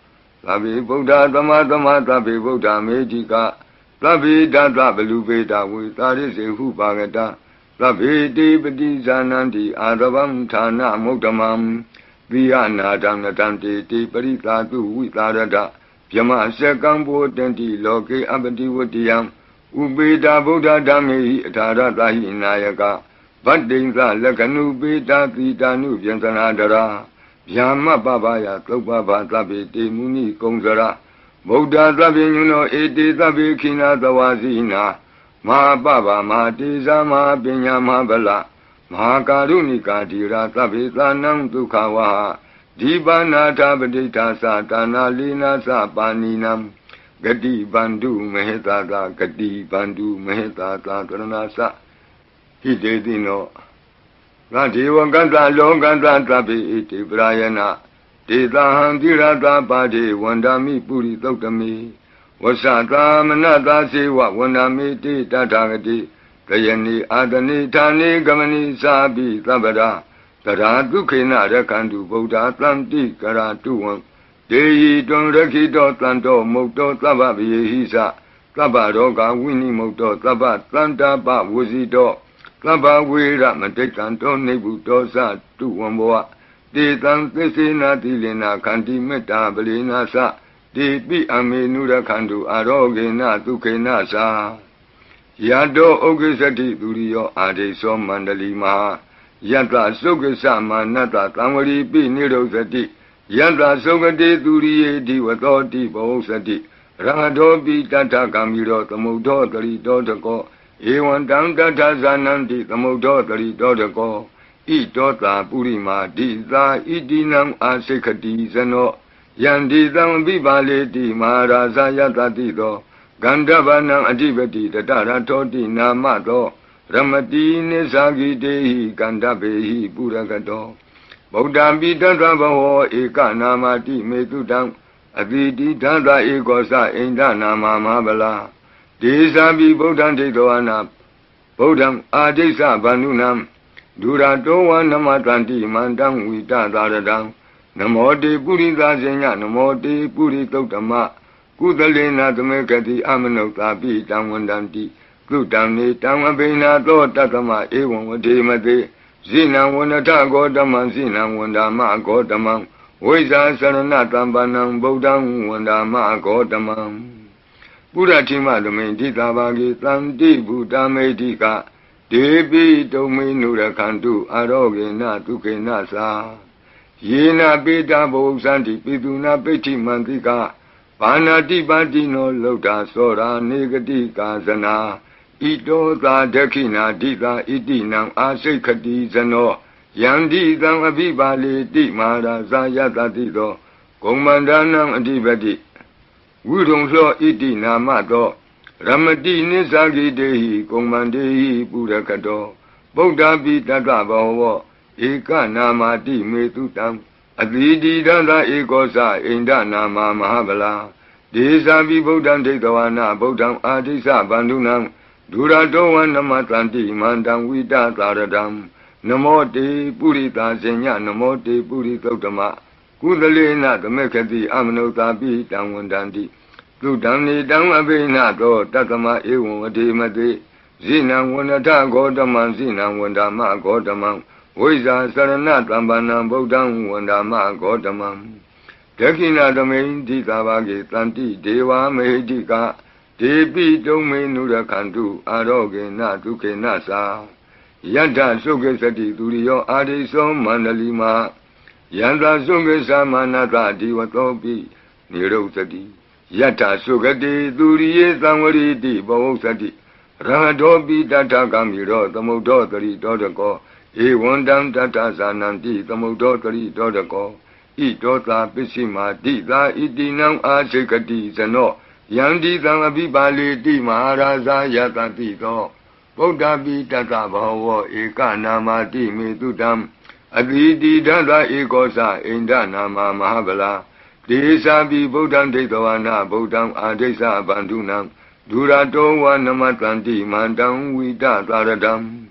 A: Tabi Buddha Tamatama Tabi Buddha Medica Tabi Data Belubeta with Taris Hupagata Tabi Dipati Zananti Adavam Tana Motamam Viana Danatanti Tiparita Tu Vitarada Yama Sekambo Tenti Loke Abati Wutiam Ubeda Buddha Dami Tarata Hinayaka Badinga Lakanu Beta Titanu Vyansanadara Yama Babaya Topaba Tabi Muni Kongzara Buddha Tabinuno Eti Tabi Kina Tawazina Ma Baba Ma Tiza Ma Binya Ma Bala Ma Karunika Tira Tabi Sanam Tukawa Dibana Tabadita Satana Lina Sapaninam Gadi Bandu Mehetata Gadi Bandu Mehetata Tranasa Hidedino Gadiwa Ganta Longanta Tabi Iti Brayana Dita Handirata Padi Wandami Puri Totami Wasata Manata Siwa Wandami Ti Tatagati Kayani Adani Tani Gamani Sabi Tabada Tara Dukina Rakandu Buddha Tanti Karatuan Deyi Don Rakito Tanto Moto Tababi Hisa Tabaroga Winnie Moto Tabat Tanta Ba Wuzito Taba Wira Matekanto Nebutosa Tuamboa De Tantisina Dilina Kandi Meta Belina Sa De Bi Amenura Kandu Arogena Dukena Sa Yado Ogisati Durio Ade So Mandali Maha Yanta Sogasa Manata Tamari Bi Nirosati Yanta Sogati Duriye Diwatoti Bosati Rangadobi Tata Kamiro Tamudo Tari Dotako Ewan Tanta Zananti Tamudo Tari Dotako Itota Purima Diza Idinam Asekati Zano Yandi Zam Bibaleti Maharaza Yatatido Gandavanam Adibati Tatara Toti Namato Ramati Nesagi Dehi Gandabehi Puragato Buddha Bidavaho Eka Namati Metudam Aditi Tanda Egosa Enda Nama Mabala Desabi Buddha Dedoana Buddham Adesa Banunam Duratoa Namatanti Mandam Vita Daradam Namote Purita Zenya Namote Puritotama Kudalena Tamekati Amanota Pitam Wandanti Kutani Tamabina to Tatama Ewan Wadimate Zina Wanata Godaman Zina Wandama Godamam Weza Saranatam Banam Bodam Wandama Godamam Puratima Domain Ditabagi Tanti Buddha Medika Debi Dominura Kandu Arogena Tukenasa Yena Beta Bosanti Piduna Peti Mantika Panati Badino Lota Sora Negatika Zana Ito Da Dekina Dita Idinam Asekati Zano Yandi Dam Abibali Di Mara Zayata Dido Komandanam Adibadi Wudong Lo Idina Mato Ramadi Nisagi Dehi Komandehi Budakato Buddha Bitata Bawa Eka Namati Metutam Adidi Danda Egosa Inda Nama Mahabala Desabi Buddham Degawana Buddham Adisa Bandunam Duratowan Namatanti Mandam Vita Taradam Namote Purita Zenya Namote Puritotama Kudalena Tamekati Amanota Bitam Wandanti Tudamni Dam Abena Do Tatama Ewan Adimate Zina Wanata Godaman Zina Wandama Godamam Weza Saranatambanam Bodam Wandama Godamam Dekina Domain Ditabagi Tanti Deva Medika Debi Domain Nura Kandu Aroge Natuke Nasa Yata Sukesati Durio Adiso Mandalima Yanta Sukesa Manata Diwatopi Nirosati Yata Sukati Durie Samari Bosati Rahadopi Tata Kamiro Tamodotari Dodako Ewandam Tata Sananti Tamodotari Dodako Itota Pishima Dita Itinam Asekati Zano Yandi Tangabibali Di Maharaja Yata Tito Bodhabi Tata Bhava Eka Namati Mitudam Aditi Dada Ekosa Inda Nama Mahabala Desabi Bodham Dedavana Bodham Adesa Bandunam Durato Namatanti Mandam Vita Taradam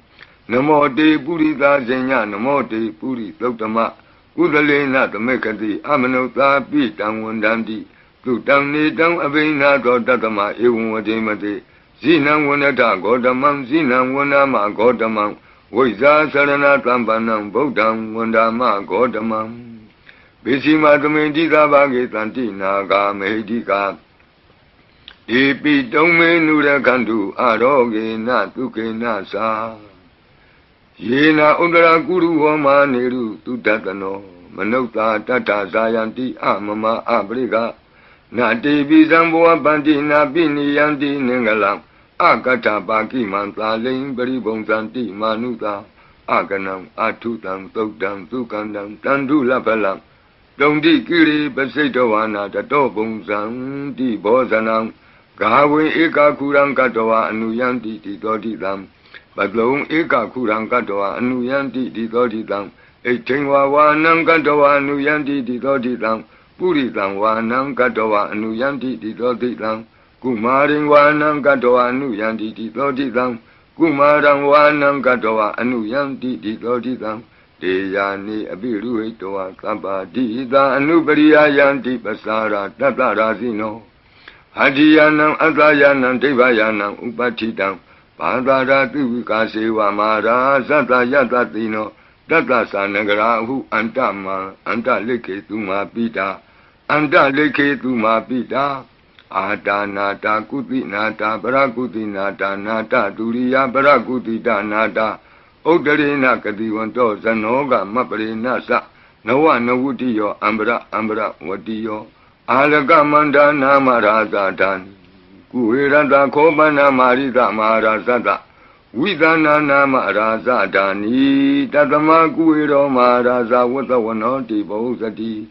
A: Namo Te Purita Zenya Namo Te Puri Totama Udalena Tamekati Amanota Pitam Wandandi Tutam Nidam Avena Tatama Ewademate Zinam Wanata Godamam Zinam Wanama Godamam Voiza Sarana Tambanam Bodam Wandama Godamam Bishima Tamendika Bhagetanti Naga Medika Epi Tome Nura Kandu Aroge Na Tuke Nasa Yena Undra Guru Homa Neru Tutatano Manota Tata Zayanti Amama Abriga Nati Bizamboa Bandi Nabini Yanti Nengalam Akata Baki Manta Ling Beribonsanti Manuta Aganam Atutam Tokdam Tukandam Tandu Lapalam Dondi Kiri Basedowana Tato Bonsam Di Bozanam Gawe Eka Kurang Katoa Anuyanti Titodidam Badlong Eka Kurang Katoa Anuyanti Titodidam Etingwa Wanang Katoa Anuyanti Titodidam Puritang Wanang Katoa Anuyanti Titodidam Kumaring Wanang Katoa Anuyanti Titodidam Kumarang Wanang Katoa Anuyanti Titodidam Deyani Abiru Etoa Kapa Dida Anubariya Yanti Pasara Tatarasino Hadiyanam Atayanam Devayanam Upatidam Padara Tuvikaseva Mara Sata Yatatino Tata Sanagarahu Antama Anta Leke Tuma Pita Anta Leke Tuma Pita Ata Nata Kuti Nata Parakuti Nata Nata Turiya Parakuti Nata Odarina Kadiwanto Zanoga Mapare Nasa Nawa Nawutiyo Ambra Watiyo Alaga Manda Namaraza Dan Kuirada Kobana Marida Marazada Vidana Namaraza Dani Tatama Kuiro Maraza Watawanoti Bosati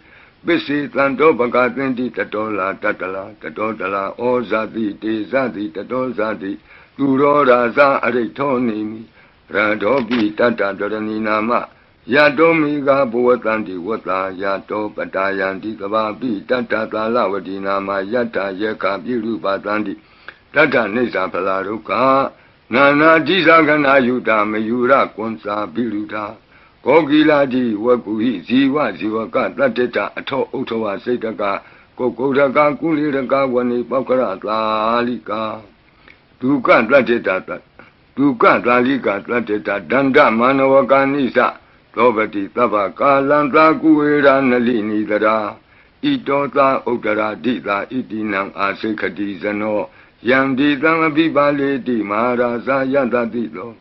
A: Bisi Tanto Bagatinti Tatola Tatala Ozati Tezati Tatozati Turo Raza Aritonimi Radobi Tata Dorani Nama Yadomiga Buatanti Wata Yato Patayanti Kababi Tata Talavati Nama Yata Yeka Biru Batanti Tata Nisa Palaruka Nana Jizagana Yuta Mayura Konsa Biruta Kogiladi Wakuhi Ziwa Ziwaka Tateta Ato Otowa Setaka Kokodaka Kuliraka Wani Pakara Lalika Duka Tateta Duka Lalika Tateta Danda Manavakanisa Tobati Tabaka Lanta Kuera Nalini Dara Itota Otara Dita Itinam Asekati Zano Yandi Bibale Di Maharaza Yadadito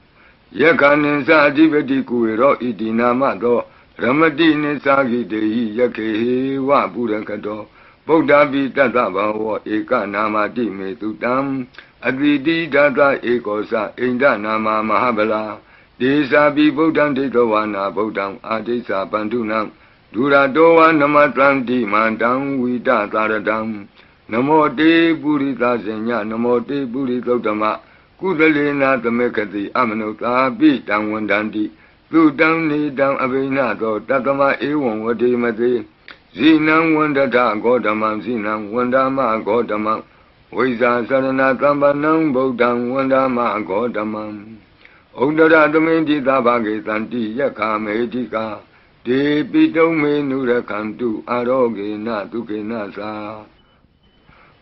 A: Yakanin Sadivati Kuero Itinamado Ramadi Nesagi Dei Yake Waburakato Bodhabi Tatabawa Eka Namati Metutam Advidi Data Ekosa Inda Nama Mahabala Desabi Bodham Dedawana Bodham Adesa Bandunam Duradoa Namatranti Mandam Vida Taradam Namo Te Purita Zenya Namo Te Puritotama Kudalena Tamekati Amanota Bitam Wandandi Tutam Nidam Abinato Tatama Ewan Wadimate Zinam Wandata Godamam Zinam Wandama Godamam Visa Sarana Tambanam Bodham Wandama Godamam Odara Domindi Tabage Santi Yaka Medika De Pito Menura Kantu Aroge Natuke Nasa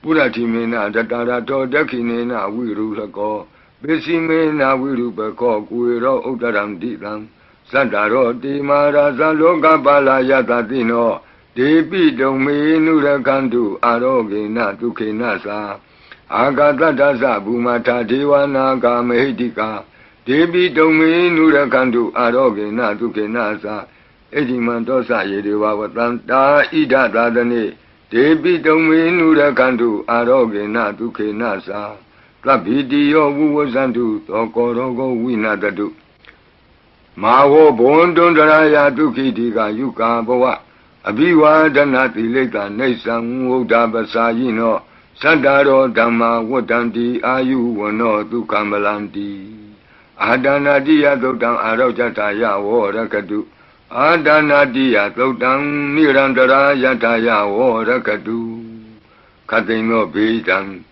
A: Puratimena Datarato Dakinena Virulako Besimena Virupako Kuiro Odaram Ditam Sandaro Di Maraza Loga Bala Yatatino De Pito Menura Kantu Aroge Natuke Nasa Agatha Dasa Bumata Dewana Medika Debi dominu rakandu aroge na duke nasa Ediman dosa yedewa watanta ida dadane Debi dominu rakandu aroge na duke nasa Klabidiyo wuwazandu tokorogo winadadu Mawo bondondaraya duki diga yuka bawa Abiwa danati leka nesan wudabasayino Sadaro dhamma wadanti ayu wano dukamalandi Adana diya dodang arojata ya warakadu Adana diya dodang nirandara yataya warakadu Katino bidang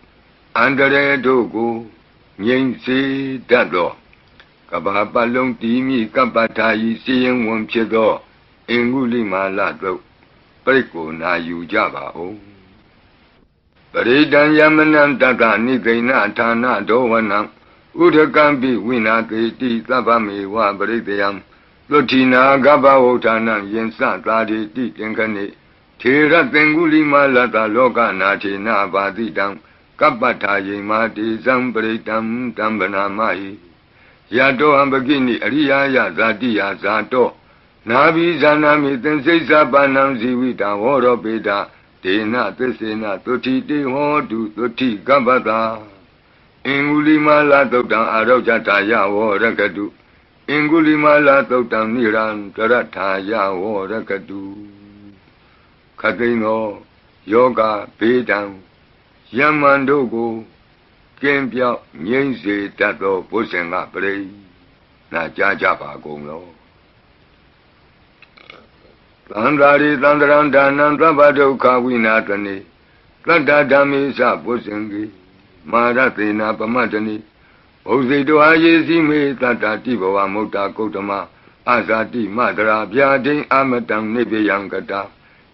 A: Andare dogo Nyingsi dadlo Kabapalong timi kapatayi siyeng wamchedo Inguli maladlo Preko na yujaba o Paridan yamanam tata nikaina thana dowanam Udakambi winakiti tabami wa paridayam Lutina gaba otanam yensa taditi tenkane Thera tenguli malata loka natina badidam Kapatayi mati samparidam tambanamayi Yato ambagini ariyaya zatiya zato Nabi zanami tensesa panam zivita horopeda Tena tesena toti te hodu toti gabata Ingulima totang arojata ya warakadu Ingulima totang niran tarata ya warakadu Katino yoga pedang Yamandogo Kempya nyense tato posenga prei Na jajapa gonglo Tandari tandaran danan tabado kawinatani Tadadami sa posengi Maratina pamatani Osido ayesi me tatati bawa mota kotama Asati madra byadin amatang nebeyankata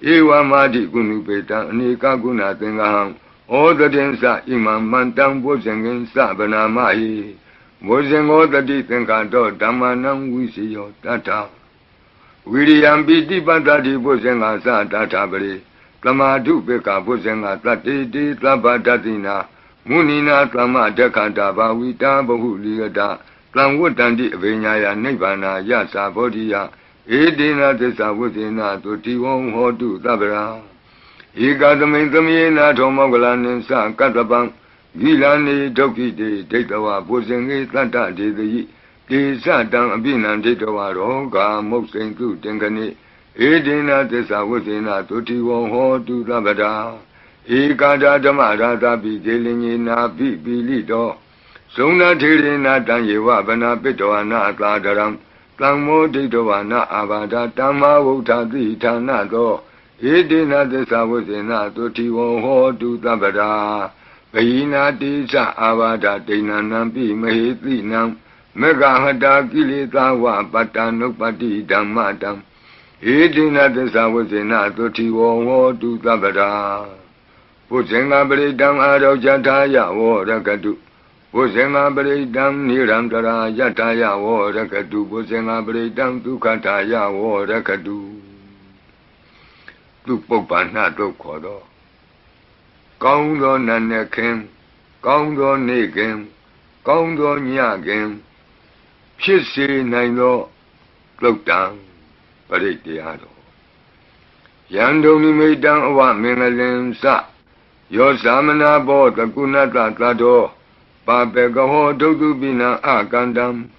A: Ewa madi kunupeta anika gunatingahang Odadensa imam mantang posengin sabanamahi Bosengo tadi tengkato damanang wisiyo tata William Biti Patati Bosenga sa tatabri Tamadu peka Bosenga tatiti tabatatina Munina tama dekanta bawita bahuliyata Tlamwutandi vinyaya nibana yasa bodhiya Edina tesa wudina tutiwong hodu tabra Ikadamintamina tomogalanin sa katabang Gilani dokiti detawa Bosengi tata dedayi Desa tang abinan detawa roga moksentu tengkani Edina tesa wudina tutiwong hodu tabra Ikada damara tabi delingi na bibilito Sona tiri na tanyewa bana pitowa na atadaram Tangmo ditowa na abada tama wutati tanato Edina desa wusina tutiwo hodu tabada Bayina tisa abada tina nampi mahiti nam Mega hada kilita wa patanukpati dhammatam Edina desa wusina tutiwo hodu tabada Pusenga beridam arojataya warakadu Pusenga beridam nirandara yataya warakadu Pusenga beridam tukataya warakadu Tukpopana tukhodo Kaundo nanekim Kaundo nekim Kaundo nyakim Phisi naino Tukdang Paritiyado Yando nimidang awa mingalim sa Yo samana bo takunata tato Papekaho dogubina akandam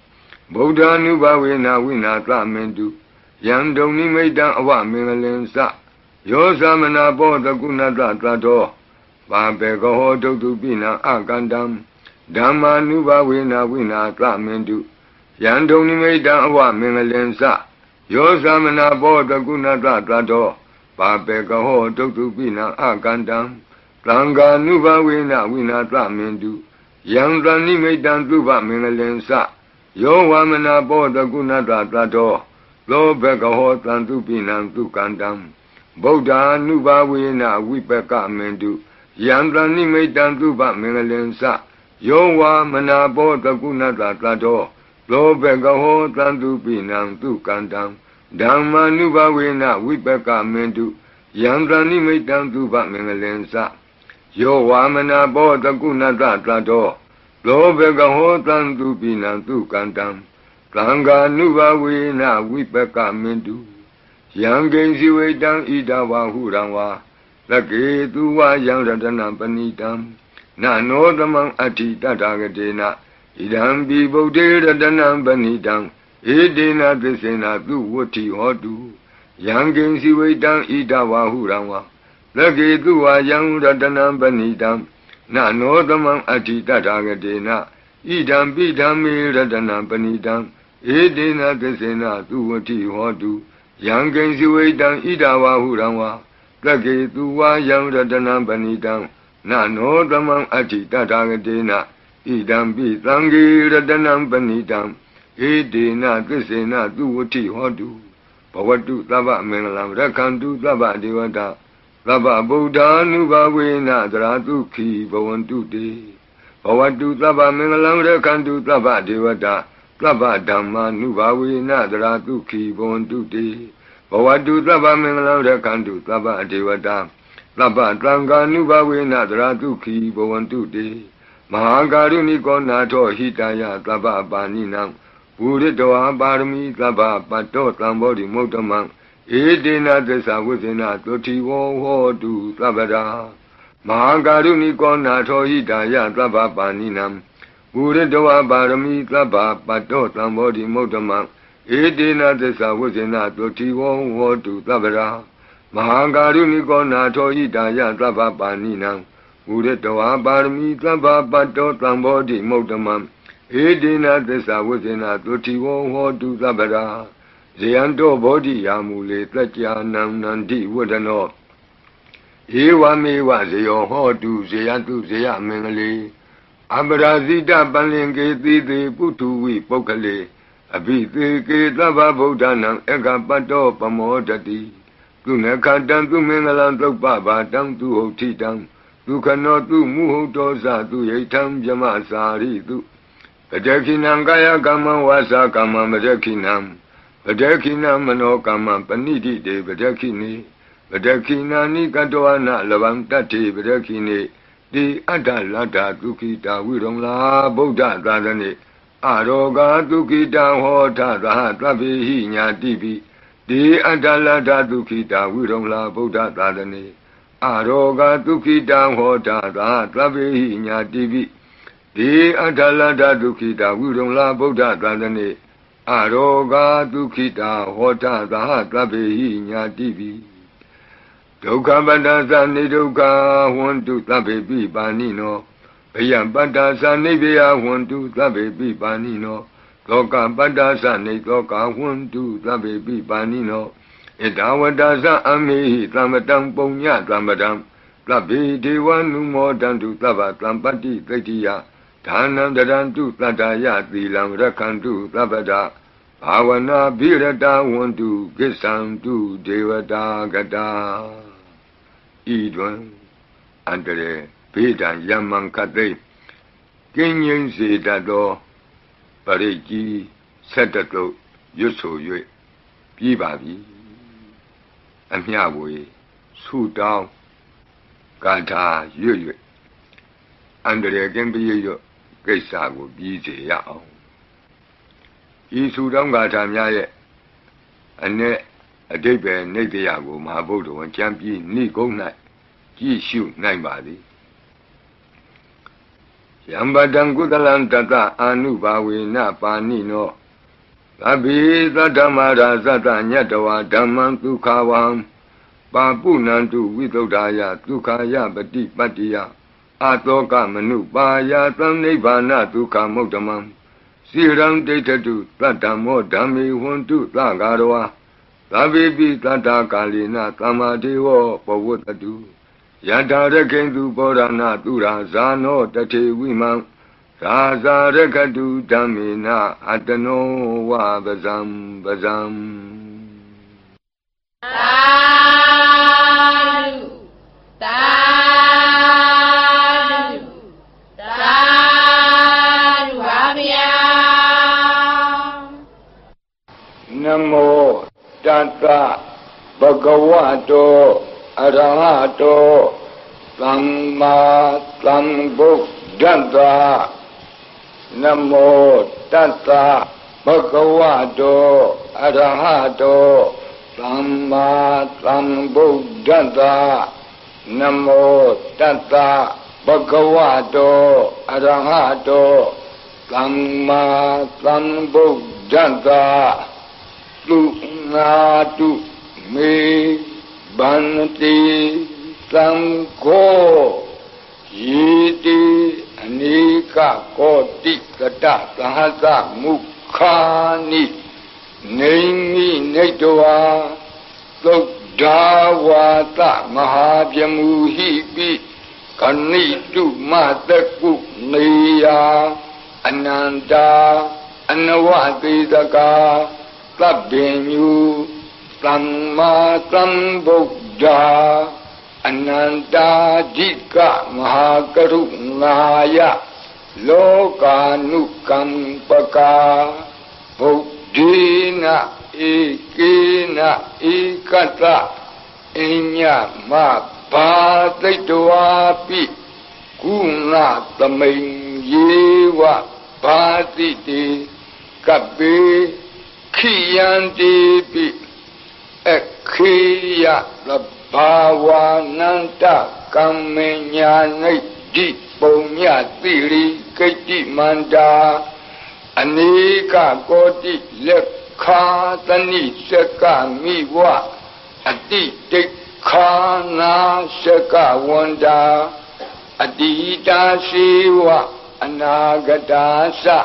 A: Buddha nubawina winata mendu Yandoni maidang awa mingalensa Yo samana bo takunata tato Papekaho dogubina akandam Dhamma nubawina winata mendu Yandoni maidang awa mingalensa Yo samana bo takunata tato Papekaho dogubina akandam Tanga nuba wina winata mendu Yang nimaitan tuba mingalensa Yo wamana boda gunata tato Lo bekaho tantu pinang tukandam Buddha nuba wina wipeka mendu Yang nimaitan tuba mingalensa Yo wamana boda gunata tato Lo bekaho tantu pinang tukandam Dhamma nuba wina wipeka mendu Yang nimaitan tuba mingalensa Yo wamana boda gunata tato လောဘကဟောတံသူပိနံသူကန္တံသံဃာနုဘဝေနဝိပကမင်တုယံကိဉ္စီဝိတံဣဒဝဟုရံဝါသကေသူဝယံရတနံပဏိတံနနောသမံအဋ္ဌိတတဂတေနဣဒံပိဗုဒ္ဓေရတနံပဏိတံဧတေနသစ္စေနသူဝတ္ထိဟောတုယံကိဉ္စီဝိတံဣဒဝဟုရံဝါသကေသူဝယံရတနံပဏိတံနနောသမံအဋ္ဌိတတဂတေနဣဒံပိဓမ္မေရတနံပဏိတံဧတေနသစ္စေနသူဝတ္ထိဟောတုယံကိဉ္စီဝိတံဣဒဝဟုရံဝါသကေသူဝယံရတနံပဏိတံနနောသမံအဋ္ဌိတတဂတေနဣဒံပိသံဃေရတနံပဏိတံဧတေနသစ္စေနသူဝတ္ထိဟောတုဘဝတုသဗ္ဗမင်္ဂလံရက္ခန္တုသဗ္ဗဒေဝတာသဗ္ဗဗုဒ္ဓ ानु ဘဝေနသရတုခိဘဝန္တုတေဘဝတုသဗ္ဗမင်္ဂလံရက္ခန္တုသဗ္ဗဒေဝတာသဗ္ဗဓမ္မာနုဘဝေနသရတုခိဘဝန္တုတေဘဝတုသဗ္ဗမင်္ဂလံရက္ခန္တုသဗ္ဗဒေဝတာသဗ္ဗသံဃာနုဘဝေနသရတုခိဘဝန္တုတေမဟာကာရုဏိကောနာထောဟိတယသဗ္ဗပါဏိနံဘူရိတဝါပါရမီသဗ္ဗပတ္တောသံဘောဓိမုဒ္ဓမံဧတေနသစ္စာဝိသေနသုတိဝောဟောတုသဗ္ဗရာမဟာကာရုဏိကောနာထောဟိတယသဗ္ဗပါဏိနံဘူရိတဝါပါရမီသဗ္ဗပတ္တောသံဘောဓိမုဒ္ဓမံဧတေနသစ္စာဝိသေနသုတိဝောဟောတုသဗ္ဗရာမဟာကာရုဏိကောနာထောဟိတယသဗ္ဗပါဏိနံဘူရိတဝါပါရမီသဗ္ဗပတ္တောသံဘောဓိမုဒ္ဓမံဧတေနသစ္စာဝိသေနသုတိဝောဟောတုသဗ္ဗရာဇယံတောဘောဓိယာမူလေတကြာနံနန္တိဝဒနောဧဝမေဝဇယောဟောတုဇယတုဇယမင်္ဂလေအပရာဇိတပလင်ကေတိတိပုထုဝိပုဂ္ဂလေအဘိသေကေသဗ္ဗဗုဒ္ဓနာဧကပတ္တောပမောတတိသူနခတံသူမင်္ဂလံသုပ္ပဘာတံသူဟုတ်ထိတံသူခနောသူမုဟုတ်တောဇသူယိထံဇမစာရိတုပတခိနံကာယကမ္မဝါစာကမ္မပတခိနံပတခိနမနောကမ္မပဏိတိတေပတခိနိပတခိနာနိကတောအနလဗံတတ္တိပတခိနိတိအတ္တလတ္တဒုခိတာဝိရုံလာဗုဒ္ဓသာသနေအရောဂာဒုခိတံဟောထသဟသဗ္ဗေဟိညာတိပိတိအတ္တလတ္တဒုခိတာဝိရုံလာဗုဒ္ဓသာသနေအရောဂာဒုခိတံဟောထသဟသဗ္ဗေဟိညာတိပိတိအတ္တလတ္တဒုခိတာဝိရုံလာဗုဒ္ဓသာသနေအရောဂာဒုခိတာဟောထသဟသဗ္ဗေဟိညာတိပိဒုက္ခပတ္တသနိဒုက္ခဟွန္တုသဗ္ဗေပိပါဏိနောဘယံပတ္တသနိဗ္ဗယဟွန္တုသဗ္ဗေပိပါဏိနောသောကပတ္တသနိသောကဟွန္တုသဗ္ဗေပိပါဏိနောဣဒဝတ္တသအမေဟိသမ္ပတံပုညသမ္ပတံသဗ္ဗေဒေဝနုမောတံတုသဗ္ဗသံပတ္တိသိတ္တိယဒါနံတရံတုတတ္တယသီလံရက္ခန္တုသဗ္ဗဒဘာဝနာဘိရတဝန္တုကိစ္ဆံတုဒေဝတာကတာဤတွင်အန္တရေဘေဒံယမံကတိကင်းငြိမ်းစေတတ်သောပရိကြီးဆက်တတုတ်ရွတ်ဆို၍ပြီးပါပြီအမျှဝေဆုတောင်းကာထာရွတ်၍အန္တရေကင်းပြည့်ရွတ်ကိစ္စကိုပြီးစေရအောင်ဤဆုတောင်းကာထာများရဲ့အ내အဓိပ္ပာယ်နိတ္တယကိုမဟာဗုဒ္ဓဝံကျမ်းပြီးနိဂုံး၌ကြည့်ရှုနိုင်ပါသည်ယံပတံကုသလံတတအာနုဘာဝေနပါဏိနောသဗ္ဗေသတ္တမရာဇတညတဝါဓမ္မံဒုက္ခဝံပါပုဏ္ဏန္တုဝိသုဒ္ဓာယဒုက္ခယပတိပတ္တိယအတောကမနုပါယသံနိဗ္ဗာနဒုက္ခမုဒ္ဓမံစိရံဒိဋ္ဌတုသတ္တမောဓမ္မေဝန္တုသဂါရဝါသဗ္ဗေပိသတ္တကာလိနသမ္မာဒေဝပဝတ္တုယထာရခိန္တုဘောရဏသူရာဇာနောတထေဝိမံရာဇာရခတုဓမ္မေနအတနောဝပဇံပဇံ
B: သာဓုသာဓုသာဓုပါဗျာ
A: နမောတတ္တဘဂဝတောအရဟတောသမ္မာသမ္ဗုဒ္ဓတ္တ นะโมตัสสะภะคะวะโตอะระหะโตสัมมาสัมพุทธัสสะนะโมตัสสะภะคะวะโตอะระหะโตสัมมาสัมพุทธัสสะตุนาตุเมบันติสังโฆยิติอเนกโกติกตะสหัสสะมุขานิเนมิเนตวาตุดาวาตะมหาพยมุหิปิกนิตุมาตะกุเนยาอนันตาอนวติตกาตัพเพญุสัมมาสัมพุทธาอนันตาธิกะมหากรุณายะโลกานุกัมปกาบุตินะเอกินะเอกตะอิญญมะภาติตวาปิกุณะตมิงเยวะภาติติกัปเปขิยันติปิอขิยะลภาวานันตกัมเมญาณิจิปุญญติริกิติมันดาอเนกโกติเลขาตนิสกามิวะอติติขานาสกาวันดาอดีตาสีวะอนาคตาสะ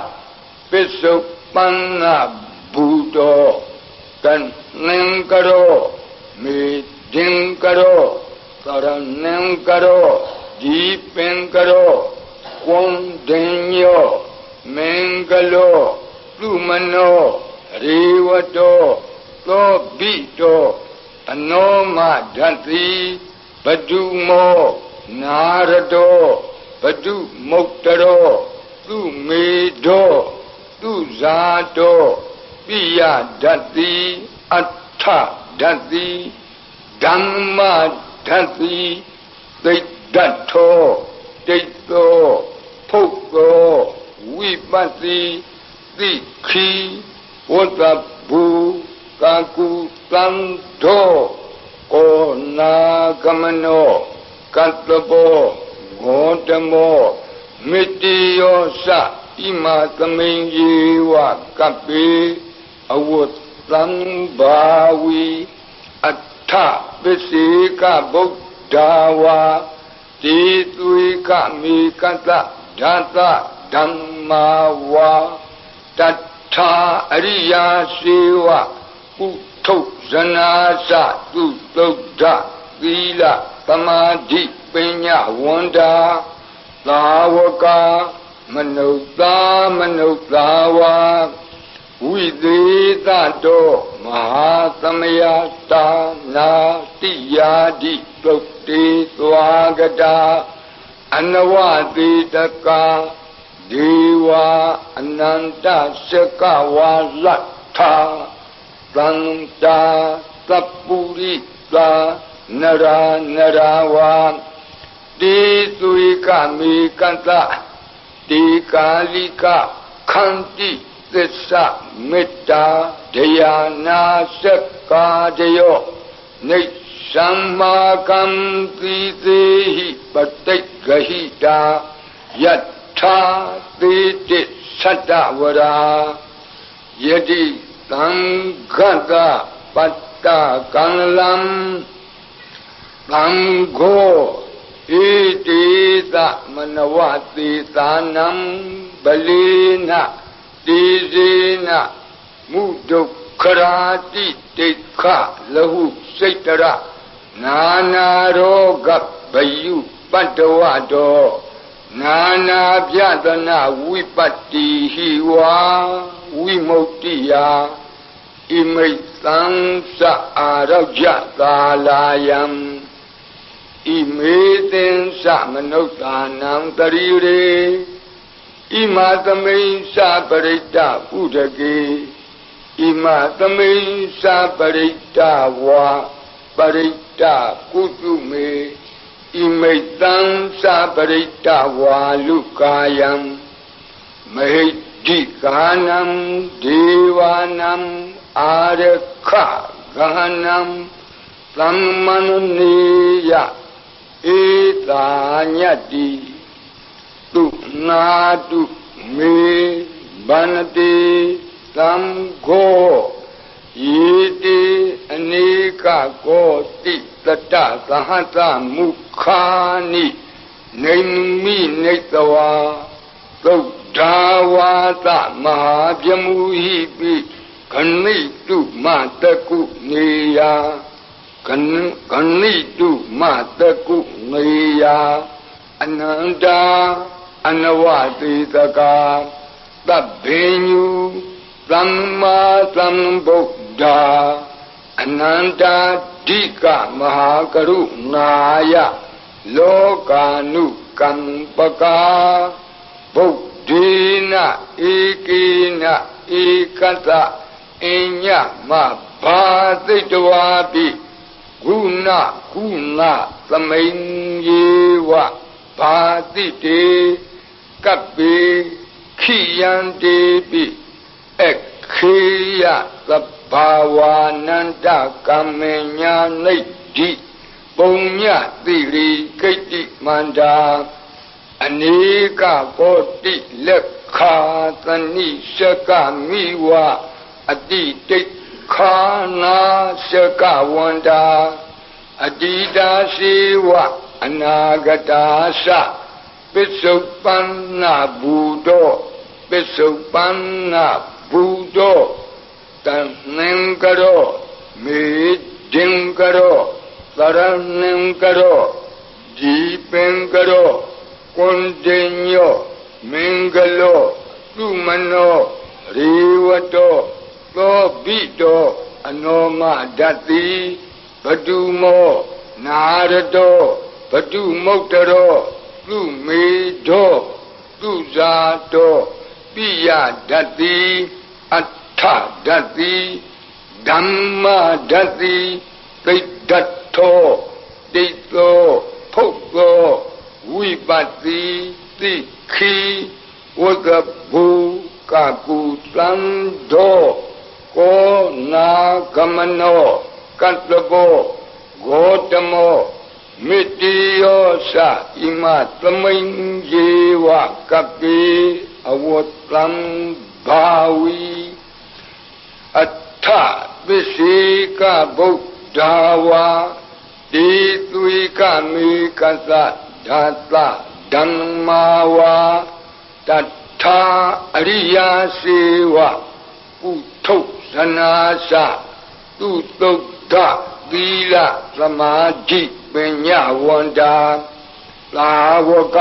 A: ปิสุปันนาบูโตกันนังกโรมิดิงกโรสรนังกโรจีเป็งกโรคงเดญโยเมงกโลตุมโนรีวโตโตบิโตอโนมาดันติปดุโมนารโตปดุมุตตโรตุเมโดตุဇာโตปิยดัตติอัฏฐดัตติธัมมาดัตติติดัตโธติโตภุตโตวิปัสสิติขีวัตบุกากุตันโธโกนากมโนกัตตโปโกตโมมิติโยสะอิมาตมิงเยวะกัปปิอวุตตังบาวีอัฏฐปิสิกะบุตดาวาติตุยกะมีกัตตะดัตตะธัมมาวาตัทธาอริยาสีวะอุทุสนาสะตุตุดดะသီလသမာဓိပညာဝန္တာသာဝကမနုဿာမနုဿာဝါဝိသေသတောမဟာသမယတာနာတိယာတိသုတ်တေသွားကတာအနဝတိတကာဒေဝအနန္တစကဝါလတ္ထာသန္တာသပ္ပုရိသာနရာနရာဝါတိသုိကမေကန္တတိကာလိကခန္တိသစ္စာမေတ္တာဒယာနာစက္ကာဒယောနိသမ္မာကံတိသေဟိပတိတ်ဂဟိတာယတ္ထာသေတိသတ္တဝရာယတိသံဃတပတ္တကံလံသံဃောဣတိသမနဝတိသာနံပလိနတိဇေနမုဒုက္ခရာတိတိခလဟုစိတ်တရနာနာရောဂဘယုပတ္တဝတောနာနာပြဒနာဝိပတ္တိဟိဝါဝိမုတ္တိယဣမိသံသအာရောကြကာလာယံဣမေသင်္စမနုဿာနံတရိရေဣမာသမိန်္စပရိတ္တဥဒကေဣမာသမိန်္စပရိတ္တဝါပရိတ္တကုတုမေဣမိတံ္စပရိတ္တဝါလုကာယံဣ မဟိတိကာနံဒေဝနံအာရခကာနံသမ္မနနိယဧတာညတိတုနာတုမေဗန္တိသံဃောယေတိအနိကကောတိတတသဟတမုခာနိနေမိနေတဝါသုဒ္ဓဝါသမဟာပြမူဟိပိခဏိတုမတကုနေယခဏိတုမတကုနေယအနန္တာအနဝတိတကာသဗ္ဗညုသမ္မာသမ္ဗုဒ္ဓအနန္တာဓိကမဟာကရုဏာယလောကာနုကံပကာဗုဒ္ဓေနဧကေနဧကတအညမဘာသိတဝါပိဂုဏကုဏသမိန်ယေဝဘာတိတေကပ္ပေခိယံတေပိခေယသဗ္ဗဝါနန္တကမ္မညာနိဒ္ဓိပုံညတိရိကိတ္တိမန္တာအနေကကောတိလက်ခာသနိရှကမိဝအတိတိခာနာရှကဝန္တာအတိတာရှိဝအနာဂတာသပစ္စုပန္နဘူတောပစ္စုပန္နဘူတောတန်နံကရောမေဒင်ကရောသရဏံကရောဒီပင်ကရောကွန်တင်ညောမင်္ဂလောသုမနောရေဝတောသောဘိတောအနောမဒတ္တိဘတုမောနာရတောဘတုမုတ်တရောသူမေတောသူဇာတောပိယဒတ္တိအထဒတ္တိဓမ္မဒတ္တိသိတ္တထောတိသောဖုတ်သောဝိပတ္တိသိခိဝကဘူကကုသံသောကောနာကမနောကတ္တဘောဂေါတမောမေတ္တိယောသဣမသမိန်ယေဝကပိအဝတ္တံဘာဝီအထပစ္စေကဗုဒ္ဓဝါတိသွေကမေကသဓာတဓမ္မာဝါတထာအရိယာစေဝပုထုဇနာသသူတုဒ္ဓသီလသမာဓိပညာဝန္တာသာဝက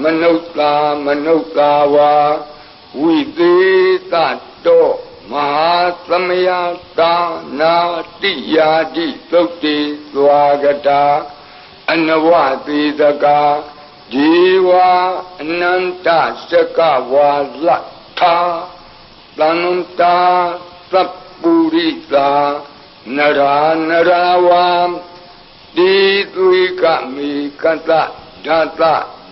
A: မနုဿာမနုဿာဝါဝိသေတတောမဟာသမယတာနာတိယာတိသုတ်တိသွားကတာအနဝတိတကာဒီဝအနန္တစကဝါလထာသန္တာသပ္ပုရိသာနရာနရာဝံတိသွေကမေကတဓာတ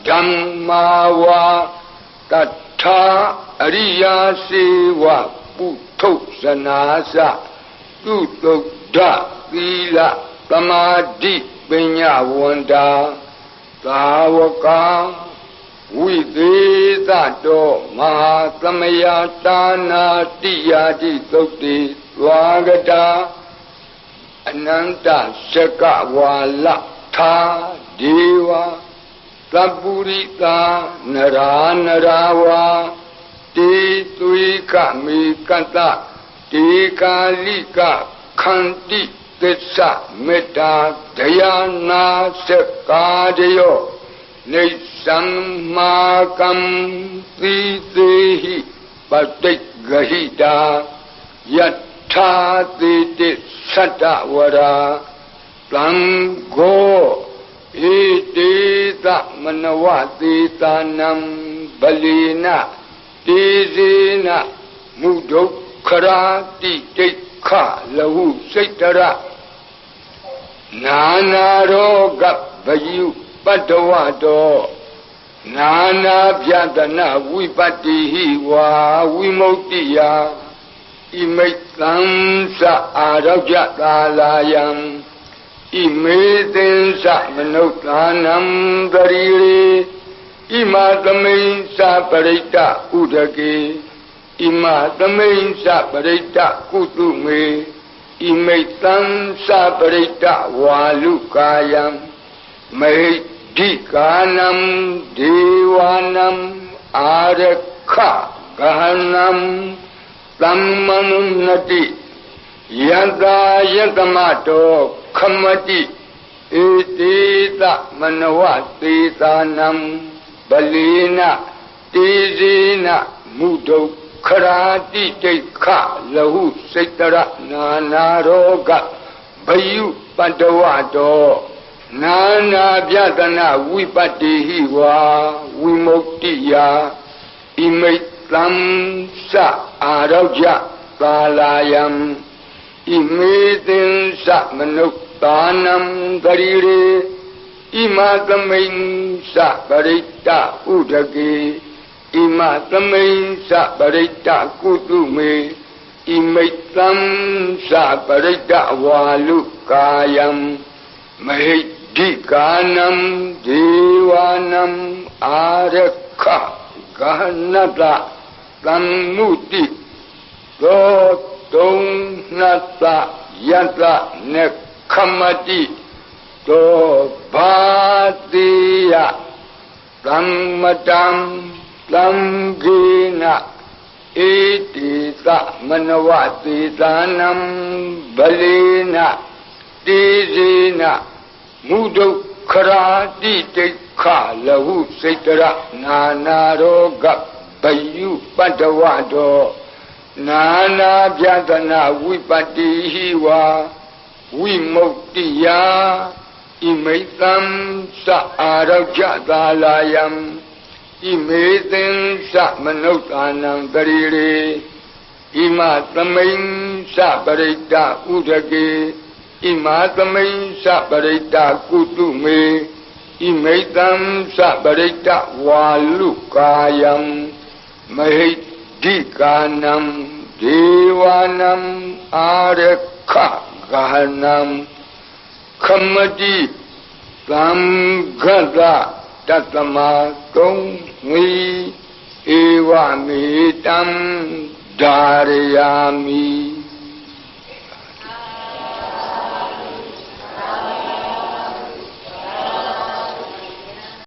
A: ဓမ္မာဝါတထာအရိယာစေဝပုထုဇနာသသူတုဒ္ဓသီလသမာဓိပညာဝန္တာသာဝကဝိသေသတောမဟာသမယတာနာတိယာတိသုတ်တိသွားကတာအနန္တစကဝါလထာဒေဝသပ္ပုရိသာနရာနရာဝါတေသွေကမေကတတေကာလိကခန္တိသစ္စာမေတ္တာဒယာနာစကာတယောနေသမ္မာကံသီသေဟိပတိဂဟိတာယထာတိတိသတ္တဝရာသံဃောဣတိသမနဝတိတာနံဗလိနတေဇေနမုဒုက္ခရာတိတိခလဟုစိတ်တရနာနာရောဂဗယုပတ္တဝတော နာနာပြတနာဝိပတ္တိဟိဝါဝိမု ക്തി ယဣမိတ်သံသအာရောကြသာလာယံဣမေသင်္သမနုဿာနံတရိရေဣမသမိန်သပရိတ္တဥဒကေဣမသမိန်သပရိတ္တကုတုမေဣမိတ်သံသပရိတ္တဝါလုကာယံမေဒီကာနံဒေဝနံအာရခဂဟနံသမ္မနုနတိယတယတမတောခမတိဧတိသမနဝသေသာနံဗလေနတေဇေနမုဒုခရာတိတိခလဟုစိတရနာနာရောဂဘယုပတ္တဝတောနာနာပြတနာဝိပတ္တိဟိဝါဝိမု ക്തി ယဣမိတ်သံသအာရောကြသာလာယံဣမေသင်္သမနုဿာနံတရိရေဣမသမိန်သပရိတ္တဥဒကေဣမသမိန်သပရိတ္တကုတုမေဣမိတ်သံသပရိတ္တဝါလုကာယံမဟိဒီကာနံဒေဝနံအာရခဂဟနတသမ္မုတိသောတုံနတယတနေခမတိသောဘာတိယသမ္မတံသံဃေနဣတိသမနဝသေသာနံဗလေနတေဇေနမုဒုခရာတိတိခလဟုစိတရနာနာရောဂဘယုပတ္တဝတောနာနာပြတနာဝိပတ္တိဟိဝါဝိမု ക്തി ယဣမိတ်သံသအာရောကြသာလာယံဣမေသင်္သမနုဿာနံတရိရေဣမသမိန်သပရိတ္တဥဒကေဣမသမိန်သပရိတ္တကုတုမေဣမိတ်သံသပရိတ္တဝါလုကာယံမဟိဒီကာနံဒေဝနံအာရခဂဟနံခမတိသံဃတတတမကုံဝီဧဝမေတံဓာရယာမိ